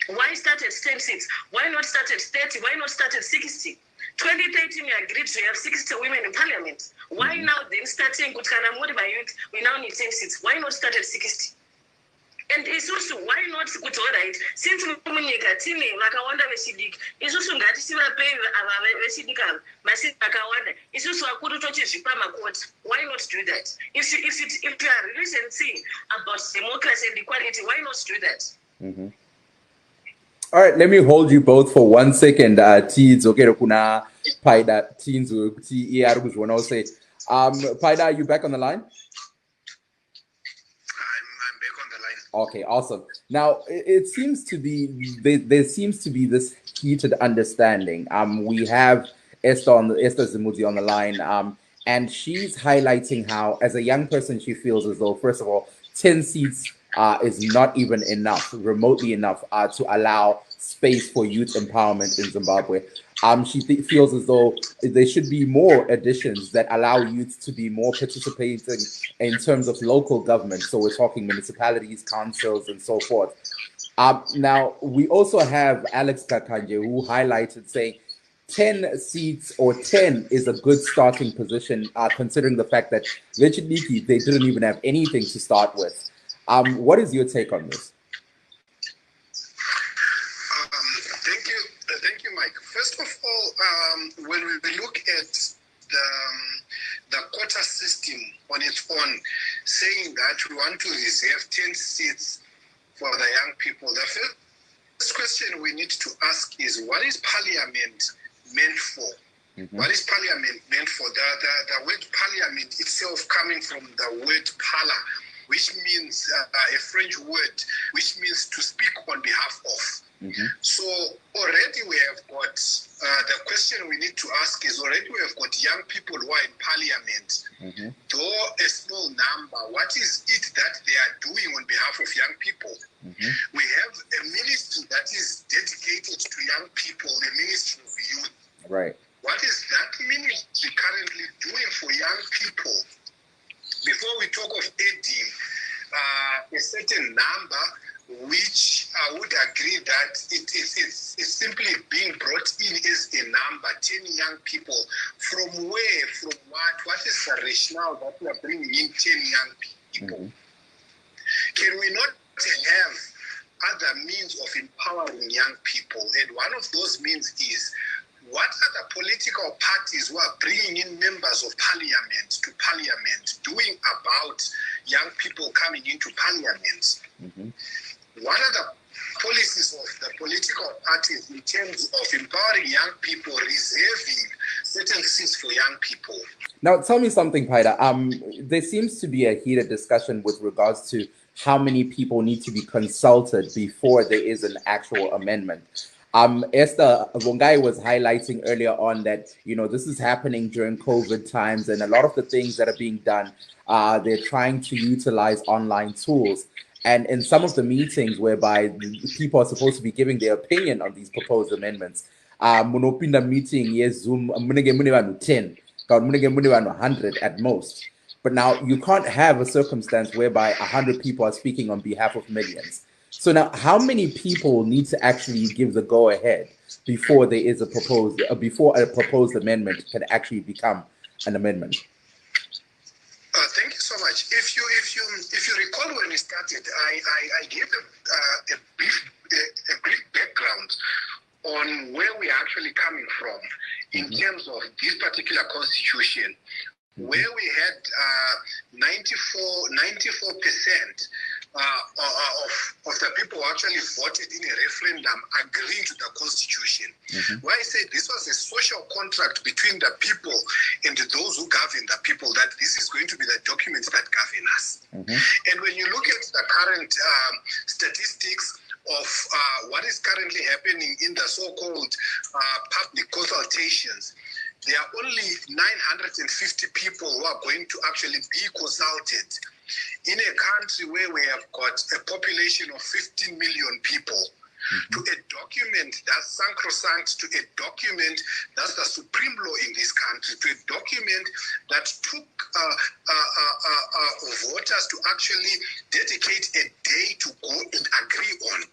Why start at 10 seats? Why not start at 30? Why not start at 60? 2013, we agreed to have 60 women in parliament. Why now then starting with Kanamori by youth, we now need 10 seats? Why not start at 60? And it's also, why not good, all right? Since munyika.Tiri, vakawanda vechidiki, it's also ngatisivapei vechidiki masivakawanda. It's also akuru tochizvipa makoti. Why not do that? If you are really sincere about democracy and equality, why not do that? All right, let me hold you both for 1 second. Tidzokero kuna Paida Tinzu Ti Aruguzwana say. Paida, are you back on the line? Okay, awesome. Now, it seems to be, there seems to be this heated understanding. We have Esther Zimuzi on the line, and she's highlighting how, as a young person, she feels as though, first of all, 10 seats is not even enough, remotely enough, to allow space for youth empowerment in Zimbabwe. She feels as though there should be more additions that allow youth to be more participating in terms of local government. So we're talking municipalities, councils, and so forth. Now, we also have Alex Kakanje, who highlighted saying 10 seats or 10 is a good starting position, considering the fact that yechirwere, they didn't even have anything to start with. What is your take on this? Thank you, Mike. First of all, when we look at the quota system on its own, saying that we want to reserve 10 seats for the young people, the first question we need to ask is, what is parliament meant for? What is parliament meant for? The word parliament itself coming from the word parla, which means a French word, which means to speak on behalf of. So already we have got, the question we need to ask is, already we have got young people who are in parliament, though a small number. What is it that they are doing on behalf of young people? We have a ministry that is dedicated to young people, the Ministry of Youth. Right. What is that ministry currently doing for young people? Before we talk of adding a certain number, which I would agree that it's simply being brought in as a number, 10 young people. From where, from what is the rationale that we are bringing in 10 young people? Can we not have other means of empowering young people? And one of those means is, what are the political parties who are bringing in members of parliament to parliament doing about young people coming into parliament? What are the policies of the political parties in terms of empowering young people, reserving certain seats for young people? Now, tell me something, Paida. There seems to be a heated discussion with regards to how many people need to be consulted before there is an actual amendment. Esther Vongai was highlighting earlier on that, this is happening during COVID times, and a lot of the things that are being done, they're trying to utilize online tools. And in some of the meetings whereby people are supposed to be giving their opinion on these proposed amendments, munopinda meeting, yes, Zoom, 10, 100 at most. But now you can't have a circumstance whereby 100 people are speaking on behalf of millions. So now, how many people need to actually give the go-ahead before there is before a proposed amendment can actually become an amendment? Thank you so much. If you recall when we started, I gave a brief background on where we are actually coming from in terms of this particular constitution, where we had 94% of the people who actually voted in a referendum agreeing to the constitution. Why I said this was a social contract between the people and those who govern the people, that this is going to be the documents that govern us. And when you look at the current statistics of what is currently happening in the so-called public consultations, there are only 950 people who are going to actually be consulted in a country where we have got a population of 15 million people. To a document that's sacrosanct, to a document that's the supreme law in this country, to a document that took voters to actually dedicate a day to go and agree on.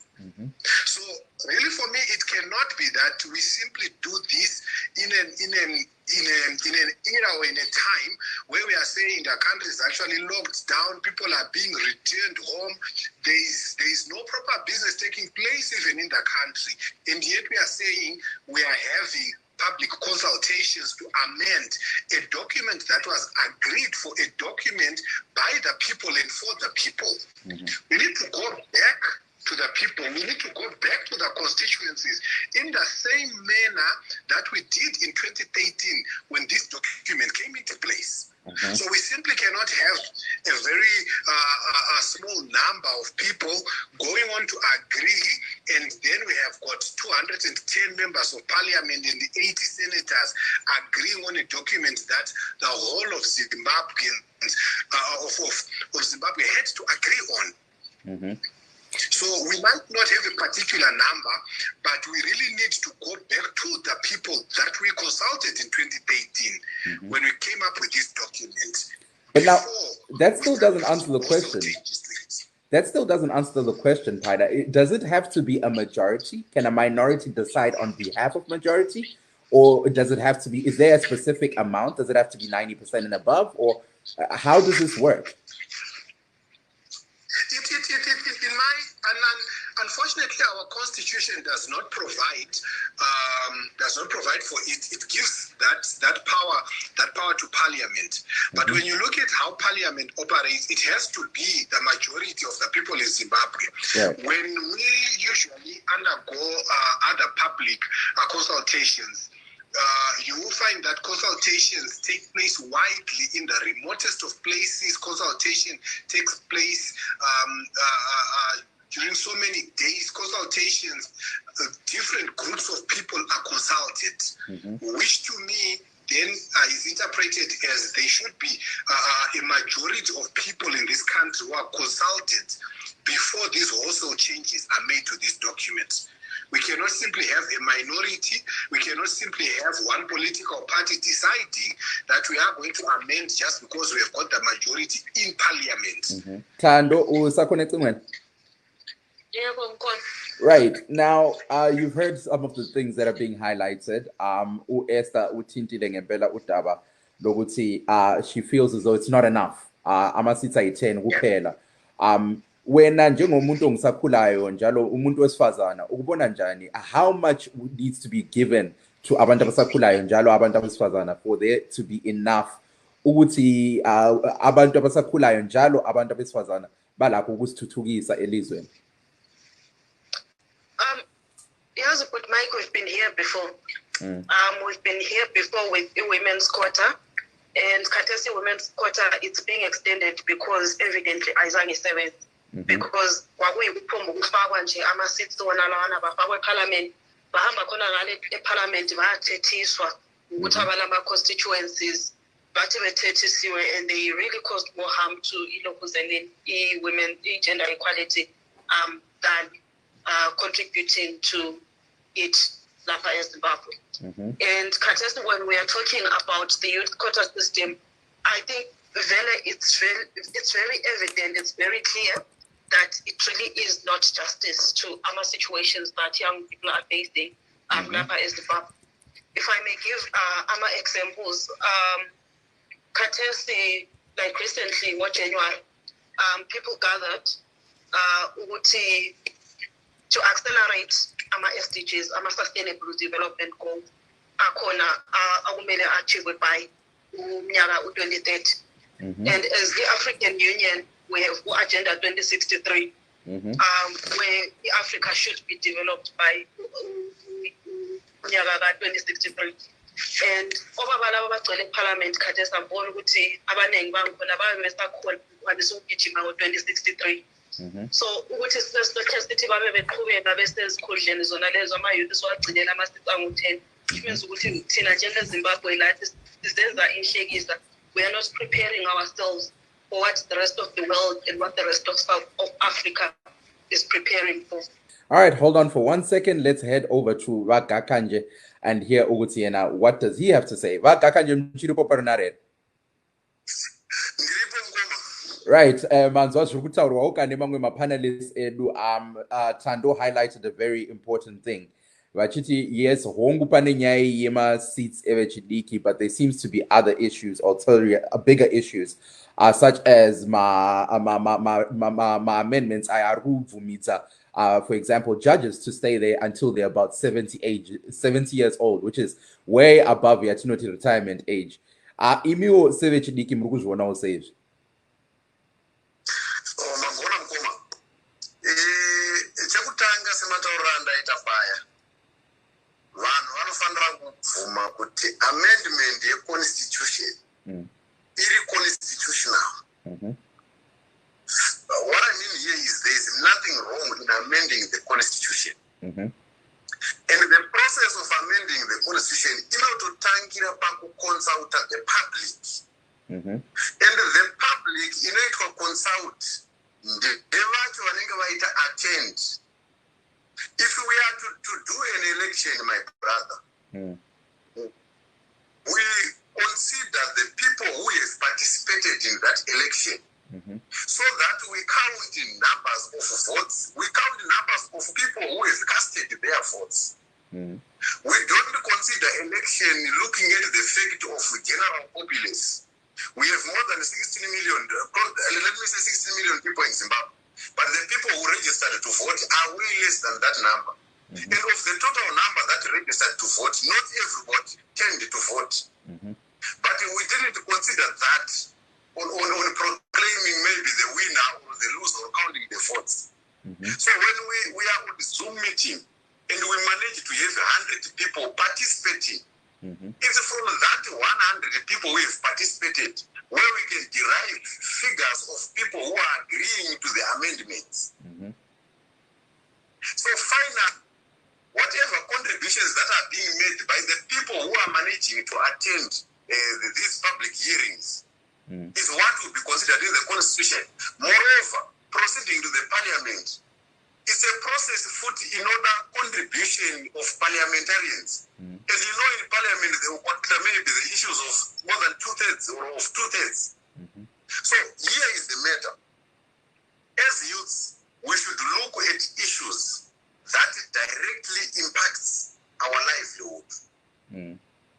So really for me, it cannot be that we simply do this in an era or in a time where we are saying the country is actually locked down, people are being returned home, there is no proper business taking place even in the country, and yet we are saying we are having public consultations to amend a document that was agreed for, a document by the people and for the people. We need to go back to the people. We need to go back to the constituencies in the same manner that we did in 2013 when this document came into place. So we simply cannot have a very small number of people going on to agree, and then we have got 210 members of parliament and the 80 senators agreeing on a document that the whole of Zimbabweans of Zimbabwe had to agree on. So we might not have a particular number, but we really need to go back to the people that we consulted in 2013 when we came up with this document. But now, that still doesn't answer the question. That still doesn't answer the question, Paida. Does it have to be a majority? Can a minority decide on behalf of majority? Or does it have to be, is there a specific amount? Does it have to be 90% and above? Or how does this work? Unfortunately, our constitution does not provide for it. It gives that power to parliament. But when you look at how parliament operates, it has to be the majority of the people in Zimbabwe. When we usually undergo other public consultations, you will find that consultations take place widely in the remotest of places. Consultation takes place during so many days. Consultations, different groups of people are consulted, which to me then is interpreted as there should be a majority of people in this country who are consulted before these wholesale changes are made to this document. We cannot simply have a minority. We cannot simply have one political party deciding that we are going to amend just because we have got the majority in parliament. Right. Now, you've heard some of the things that are being highlighted. She feels as though it's not enough. Wena njengomuntu ongisakhulayo njalo umuntu wesifazana ukubona njani how much needs to be given to abantu abasakhulayo njalo abantu abesifazana for there to be enough ukuthi abantu abasakhulayo njalo abantu abesifazana balakho ukusithuthukisa elizweni? Yes, but Mike, we've been here before. We've been here before with the women's quota, and Katesi women's quota, it's being extended because evidently ayizange isebenze. Because kwakuyikuphomba ukufakwa nje ama-seats wona lawana bafakwa eparliament, bahamba khona ngale eparliament bayathethiswa ukuthi abalama-constituencies bathi bethethisiwe, and they really caused more harm to ilokuzeni women, gender equality than contributing to it lapha eZimbabwe. And Katesi, when we are talking about the youth quota system, I think it's very evident, it's very clear that it really is not justice to our situations that young people are facing lapha eZimbabwe. If I may give our examples, Katesi, like recently, what January, people gathered to accelerate our SDGs, our Sustainable Development Goals, achieved by 2030. And as the African Union, we have Agenda 2063, where Africa should be developed by 2063. And obaba bagcwele eParliament kade sambona ukuthi abanengi bangikhona babesakhona ukwanisa ukugijima ngo-2063. So ukuthi sithi babe beqhubeka besezikhundleni zona lezo ama-youth siwagcinela ama-seats angu-10. Which means ukuthi thina njengeZimbabwe lathi sizenza inhlekisa. We are not preparing ourselves for what the rest of the world and what the rest of South of Africa is preparing for. All right, hold on for 1 second. Let's head over to Vagakanje and hear Ugutiena. What does he have to say? Vagakanje mchiripo parinare. Right, manzwa zvekutaurwa ukane mamwe mapanelists edu Tando highlighted a very important thing. Vachiti, yes, hongu pane nyaya yema seats chevechidiki, but there seems to be other issues, ulterior, bigger issues, such as ma amendments ayaruvumita. For example, judges to stay there until they're about 70 years old, which is way above yatinoti retirement age. Imiwo sevechidiki mrukuzvona usezvi. Chekutanga sematauranda itapaya. Vanhu vanofanira kubvuma kuti amendment yeconstitution iri constitutional. What I mean here is there is nothing wrong in amending the constitution. And the process of amending the constitution inototangira pakuconsult the public. And the public inoitwa consult ndevacho vanenge vaita attend. If we are to do an election, my brother, we consider the people who have participated in that election. So that we count in numbers of votes, we count numbers of people who have casted their votes. We don't consider election looking at the fact of general populace. We have more than 16 million, let me say 16 million people in Zimbabwe. But the people who registered to vote are way less than that number. And of the total number that registered to vote, not everybody tended to vote. But we didn't consider that on proclaiming maybe the winner or the loser or counting the votes. So when we are on the Zoom meeting and we manage to have 100 people participating, it's from that 100 people who have participated where we can derive figures of people who are agreeing to the amendments. So finally, whatever contributions that are being made by the people who are managing to attend these public hearings is what will be considered in the constitution. Moreover, proceeding to the parliament is a process foot in order contribution of parliamentarians. And you know, in parliament they will consider maybe the issues of more than 2/3 or of 2/3. So here is the matter. As youths, we should look at issues that directly impacts our livelihood.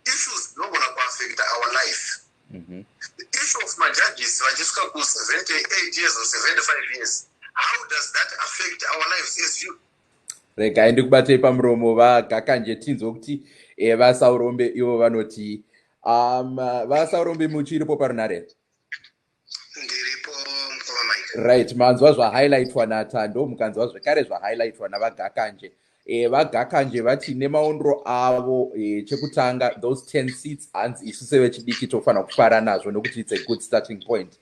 Issues not going to affect our life. The issue of my judges, 78 years or 75 years, how does that affect our lives as youth? Rega ndikubate pamuromo Vagakanje tinzwa kuti vasaurombe ivo vanoti vasaurombe muchiripo parinare. Ndiripo mkoma Mike. Right, manzwa zvahighlightwa naTando, mukanzwa zvekare zvahighlightwa naVagakanje. Vagakanje vati nemaondro avo chekutanga those 10 seats hanzi isu sevechidiki tofanira kufara nazvo nokuti it's a good starting point.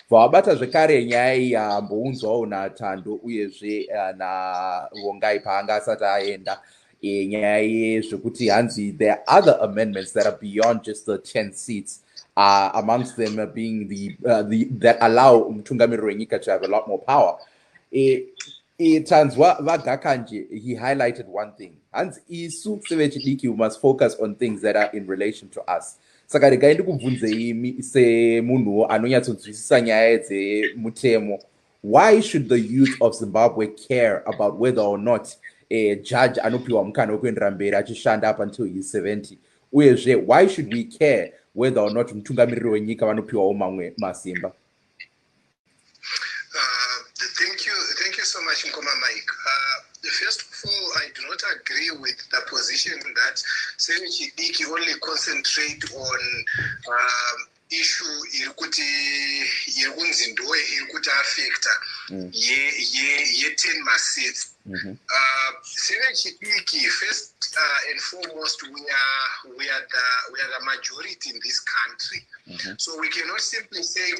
Vabata zvekare nyaya yambounzwawo naTando uyezve naVongai paanga asati aenda nyaya yezvekuti hanzi there are other amendments that are beyond just the 10 seats, amongst them being the that allow mutungamiriri wenyika to have a lot more power. Tanzwa Vagakanje, he highlighted one thing. Hanzi isu sevechidiki, we must focus on things that are in relation to us. Saka regaindi kubvunzei semunhu anonyatsodzwisisa nyaya dzemitemo, why should the youth of Zimbabwe care about whether or not a judge anopiwa mukana wekuendera mberi achishanda up until he's 70? Uyezve, why should we care whether or not mutungamiriri wenyika vanopiwawo mamwe masimba? Thank you so much, Nkoma Mike. First of all, I do not agree with the position that chevechidiki only concentrate on issue iri kunzi ndo iri kuti affecta ye 10 seats. Chevechidiki, first and foremost, we are the majority in this country. So we cannot simply say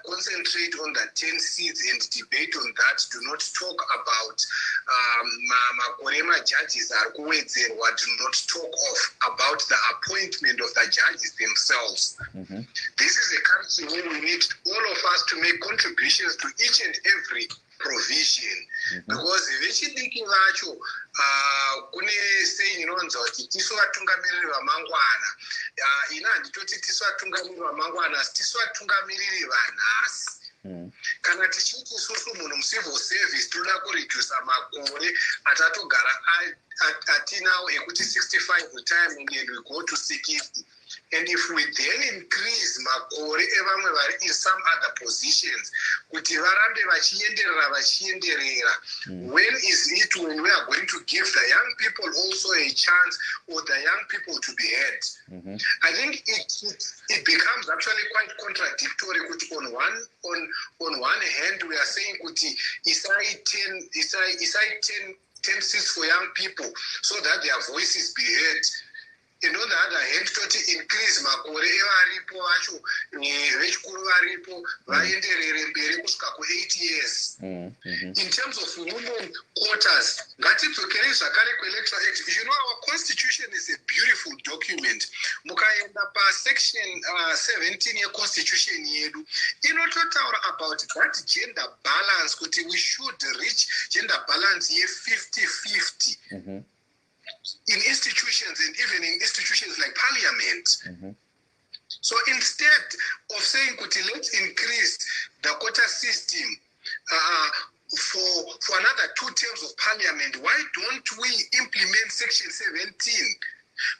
concentrate on the 10 seats and debate on that. Do not talk about makorema judges are kuwedzerwa. Do not talk about the appointment of the judges themselves. This is a country where we need all of us to make contributions to each and every provision, because vechidiki vacho kune saying inonzi kuti tisu vatungamiriri vamangwana. Ina handitoti tisu vatungamiriri vamangwana, asi tisu vatungamiriri vanhasi. Kana tichiti isusu munhu mucivil service toda kuredusa makore atatogara atinawo ekuti 65 retirement and we go to 60. And if we then increase makore evamwe vari in some other positions, kuti varambe vachienderera, when is it when we are going to give the young people also a chance, or the young people to be heard? I think it becomes actually quite contradictory. Kuti on one hand we are saying kuti isai 10 seats for young people so that their voices be heard. And on the other hand, to increase makore evaripo vacho vechikuru varipo vaenderere mberi kusvika ku8 years. In terms of women quotas, ngatidzokere zvakare kuelectoral act. You know, our constitution is a beautiful document. Mukaenda pasection 17 yeconstitution yedu inototaura about that gender balance, kuti we should reach gender balance ye 50-50. In institutions, and even in institutions like parliament. So instead of saying, let's increase the quota system for another 2 terms of parliament, why don't we implement section 17?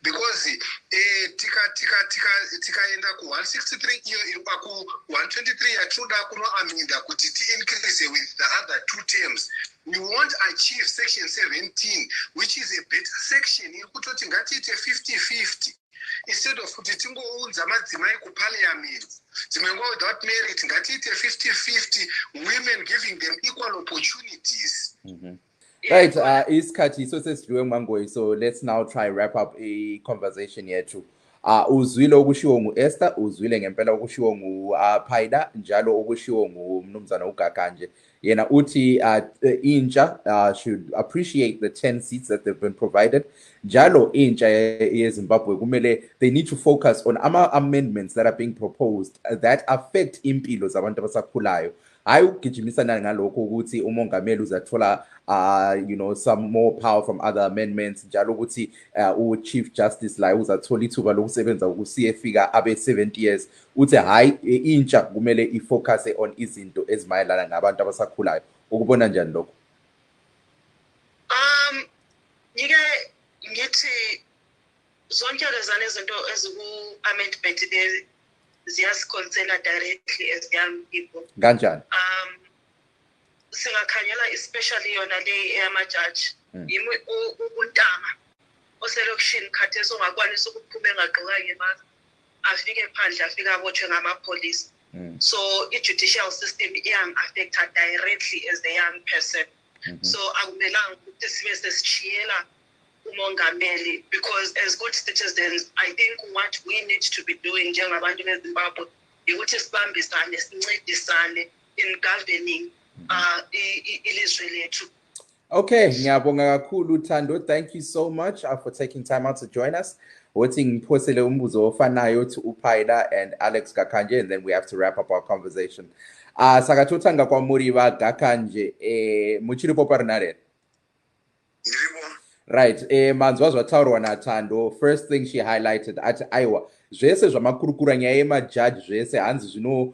Because tikaenda ku 163 iyo iri paku 123 yatoda kunoaminda kuti increase with the other 2 terms. We won't achieve section 17, which is a better section. Iri kutoti ngatiite 50-50 instead of kuti tingounza madzimai ku parliament dzimengwa without merit. Ngatiite 50-50, women giving them equal opportunities. Right, isikhathi sosesidiwe mangwe, so let's now try wrap up a conversation yethu. Uzwile okushiwo ngu-Esther, uzwile ngempela okushiwo ngu-Paida, njalo okushiwo ngumnumzana uGakanje. Yena uthi intsha should appreciate the 10 seats that they've been provided. Njalo intsha yeZimbabwe kumele they need to focus on amendments that are being proposed that affect impilo zabantu abasakhulayo. Hayi ugijimisana ngalokho ukuthi umongameli uzathola some more power from other amendments, njalo ukuthi u-Chief Justice la uzathola ithuba lokusebenza ukusiyefika abe 70 years. Uthi hayi intsha kumele ifocus on izinto ezimayelana ngabantu abasakhulayo. Ukubona njani lokho? Ngithi zonke lezana izinto eziku-amendment ziyasikhonsela directly as young people. Kanjani? Singakhanyela especially yona le eyamajaji. Yimi untama oselokishini khathesi ongakwanisa ukuphuma engagqokanga imask, afike phandle afike abotshwe ngamapolisi. So i-judicial system iyam-affecta directly as a young person. So akumelanga ukuthi sibe sesishiyela umongameli, because as good citizens, I think what we need to be doing njengabantu beZimbabwe ukuthi sibambisane, sincedisane in governing ilizwe lethu. Okay, ngiyabonga kakhulu Thando. Thank you so much for taking time out to join us. Wothi ngiphosele umbuzo ofanayo to uPaida and Alex Gakanje, and then we have to wrap up our conversation. Sakatotanga kwa Muriva Gakanje, muchiri poparinare. Right, manzwazwa taurwa na Thando. First thing she highlighted at Iowa, zvese zvamakurukura nyaya yemajudge zvese hanzi zvino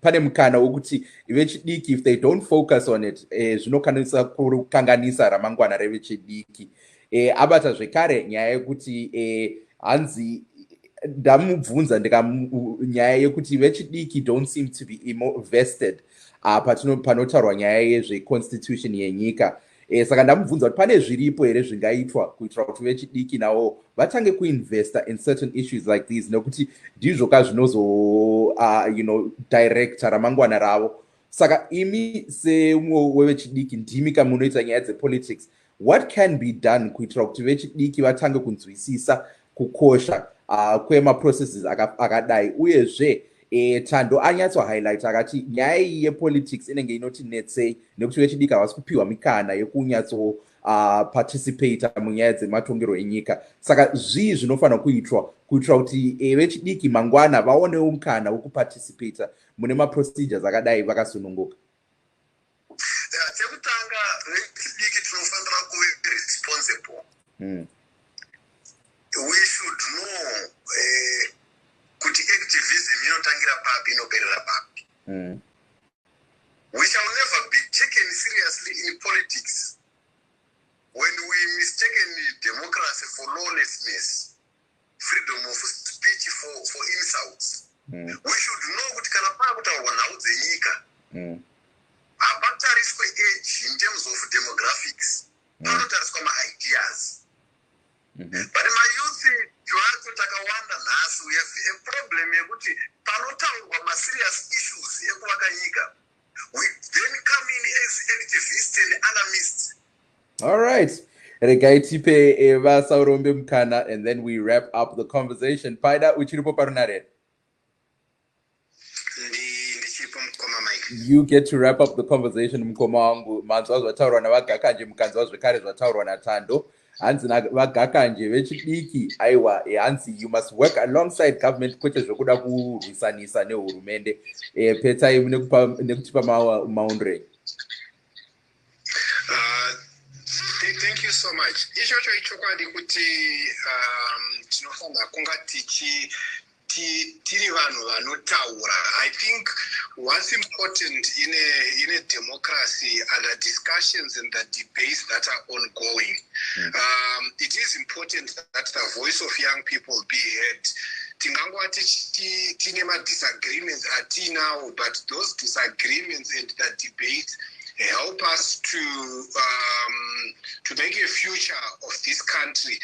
pane mukana wokuti vechidiki, if they don't focus on it, zvinokanisa kukanganisa ramangwana revechidiki. Abata zvekare nyaya yekuti hanzi ndamubvunza nyaya yekuti vechidiki don't seem to be vested panotaurwa nyaya yezveconstitution yenyika. Saka ndamubvunza kuti pane zviripo here zvingaitwa kuitira kuti vechidiki navo vatange kuinvesta in certain issues like these, nekuti ndizvo zvinozo directa ramangwana ravo. Saka imi semwe wevechidiki ndimi kamunoita nyaya dzepolitics, what can be done kuitira kuti vechidiki vatange kunzwisisa kukosha kwemaprocesses akadai, uyezve Tando anyatso highlight akati nyaya iyi yepolitics inenge inotinetsei nekuti vechidiki havasi kupiwa mikana yekunyatso participate munyaya dzematongero enyika. Saka zvii zvinofanira kuitwa kuitira kuti vechidiki mangwana vaonewo mukana wekuparticipate mune maprocedures akadai vakasununguka. Chekutanga vechidiki tinofanira kuve responsible. We should know kuti activism inotangira papi inoperera papi. We shall never be taken seriously in politics when we mistaken democracy for lawlessness, freedom of speech for insults. We should know kuti kana pakutaurwa nhau dzenyika hapatariswe age in terms of demographics, panotariswa maideas. But my youth twacho takawanda nhasi, we have a problem yekuti panotaurwa serious issues ekuvaka nyika, we then come in as activists and alarmists. All right, regai tipe vasaurombe mukana, and then we wrap up the conversation. Paida uchiripo parunare. You get to wrap up the conversation, mukoma wangu. Manzwa zvataurwa navagakanje, mukanzwa zvekare zvataurwa naTando. Hanzi vagakanje vechidiki aiwa hanzi you must work alongside government, kwete zvokuda kurwisanisa nehurumende. Petai nekutipa maundrei. Thank you so much. Ichocho ichokwadi kuti tinofanira kunga tiri vanhu vanotaura. I think what's important in a democracy are the discussions and the debates that are ongoing. It is important that the voice of young people be heard. Tingangwati tine disagreements atinawo, but those disagreements and the debates help us to make a future of this country.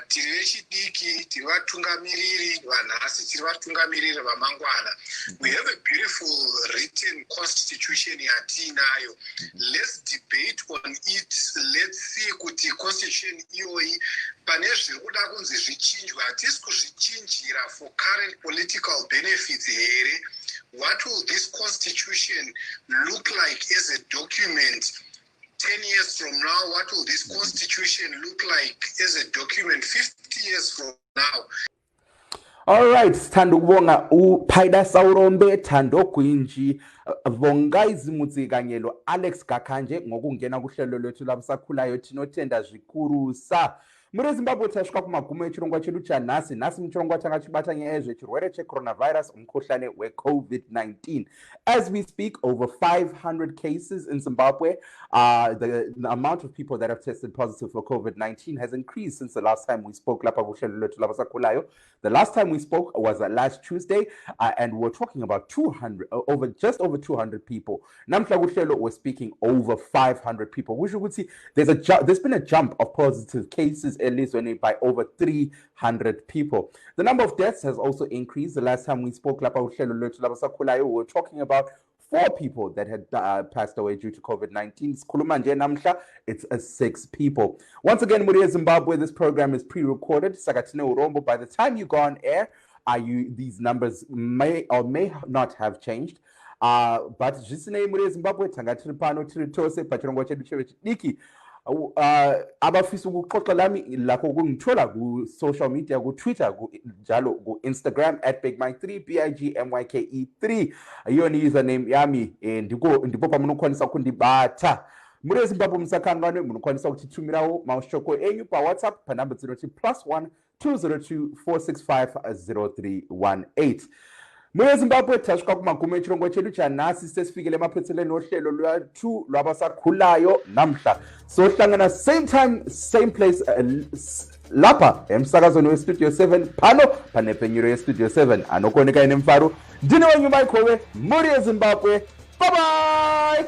Tiri vechidiki, tiri vatungamiriri vanhasi, tiri vatungamiriri vamangwana. We have a beautiful written constitution yatinayo. Let's debate on it. Let's see kuti constitution iyoyi pane zviri kuda kunzi zvichinjwa, hatisi kuzvichinjira for current political benefits here. What will this constitution look like as a document 10 years from now? What will this constitution look like as a document 50 years from now? All right, Tando kubonga uPaida Saurombe, Tando Kuinji, Vongaizi Mudzikanyelo, Alex Gakanje ngokungena kuhlelo lwethu labusakhulayo tinotenda zvikuru sa. Muri Zimbabwe tasvika kumagumo echirongwa chedu chanhasi. Nhasi muchirongwa changa chibata nyaya yezvechirwere checoronavirus, umkhuhlane weCovid-19. As we speak, over 500 cases in Zimbabwe. The amount of people that have tested positive for COVID-19 has increased since the last time we spoke. The last time we spoke was last Tuesday, and we're talking about just over 200 people. Namhla we're speaking over 500 people. Which you would see there's been a jump of positive cases at least by over 300 people. The number of deaths has also increased. The last time we spoke, we were talking about 4 people that had passed away due to COVID-19. It's 6 people. Once again, Muria Zimbabwe, this program is pre-recorded. By the time you go on air, these numbers may or may not have changed. But Jisine Muria Zimbabwe, Tangatiri Pano, Tiritose, Pachirongwa chedu chevechidiki. Abafisa ukuxoxa lami lakho kungithola ku social media, ku Twitter, njalo ku Instagram @bigmike3 BIGMYKE3 iyona username yami. Ndipo pamunokwanisa kundibatha. Muri Zimbabwe msakangane munokwanisa ukutithumirawo mashoko enyu pa WhatsApp pa number 0+1 202 465 0318. Muri Zimbabwe tasvika kumagumo echirongwa chedu chanhasi, sesifikile emaphethelweni ohlelo lwethu lwabasakhulayo namhla. Sohlangana same time same place lapha emsakazweni westudio 7 phano panepenyuro yestudio 7 anokoneka ine mfaro. Ndine wenyu Mike Hove, Muri Zimbabwe. Bye bye.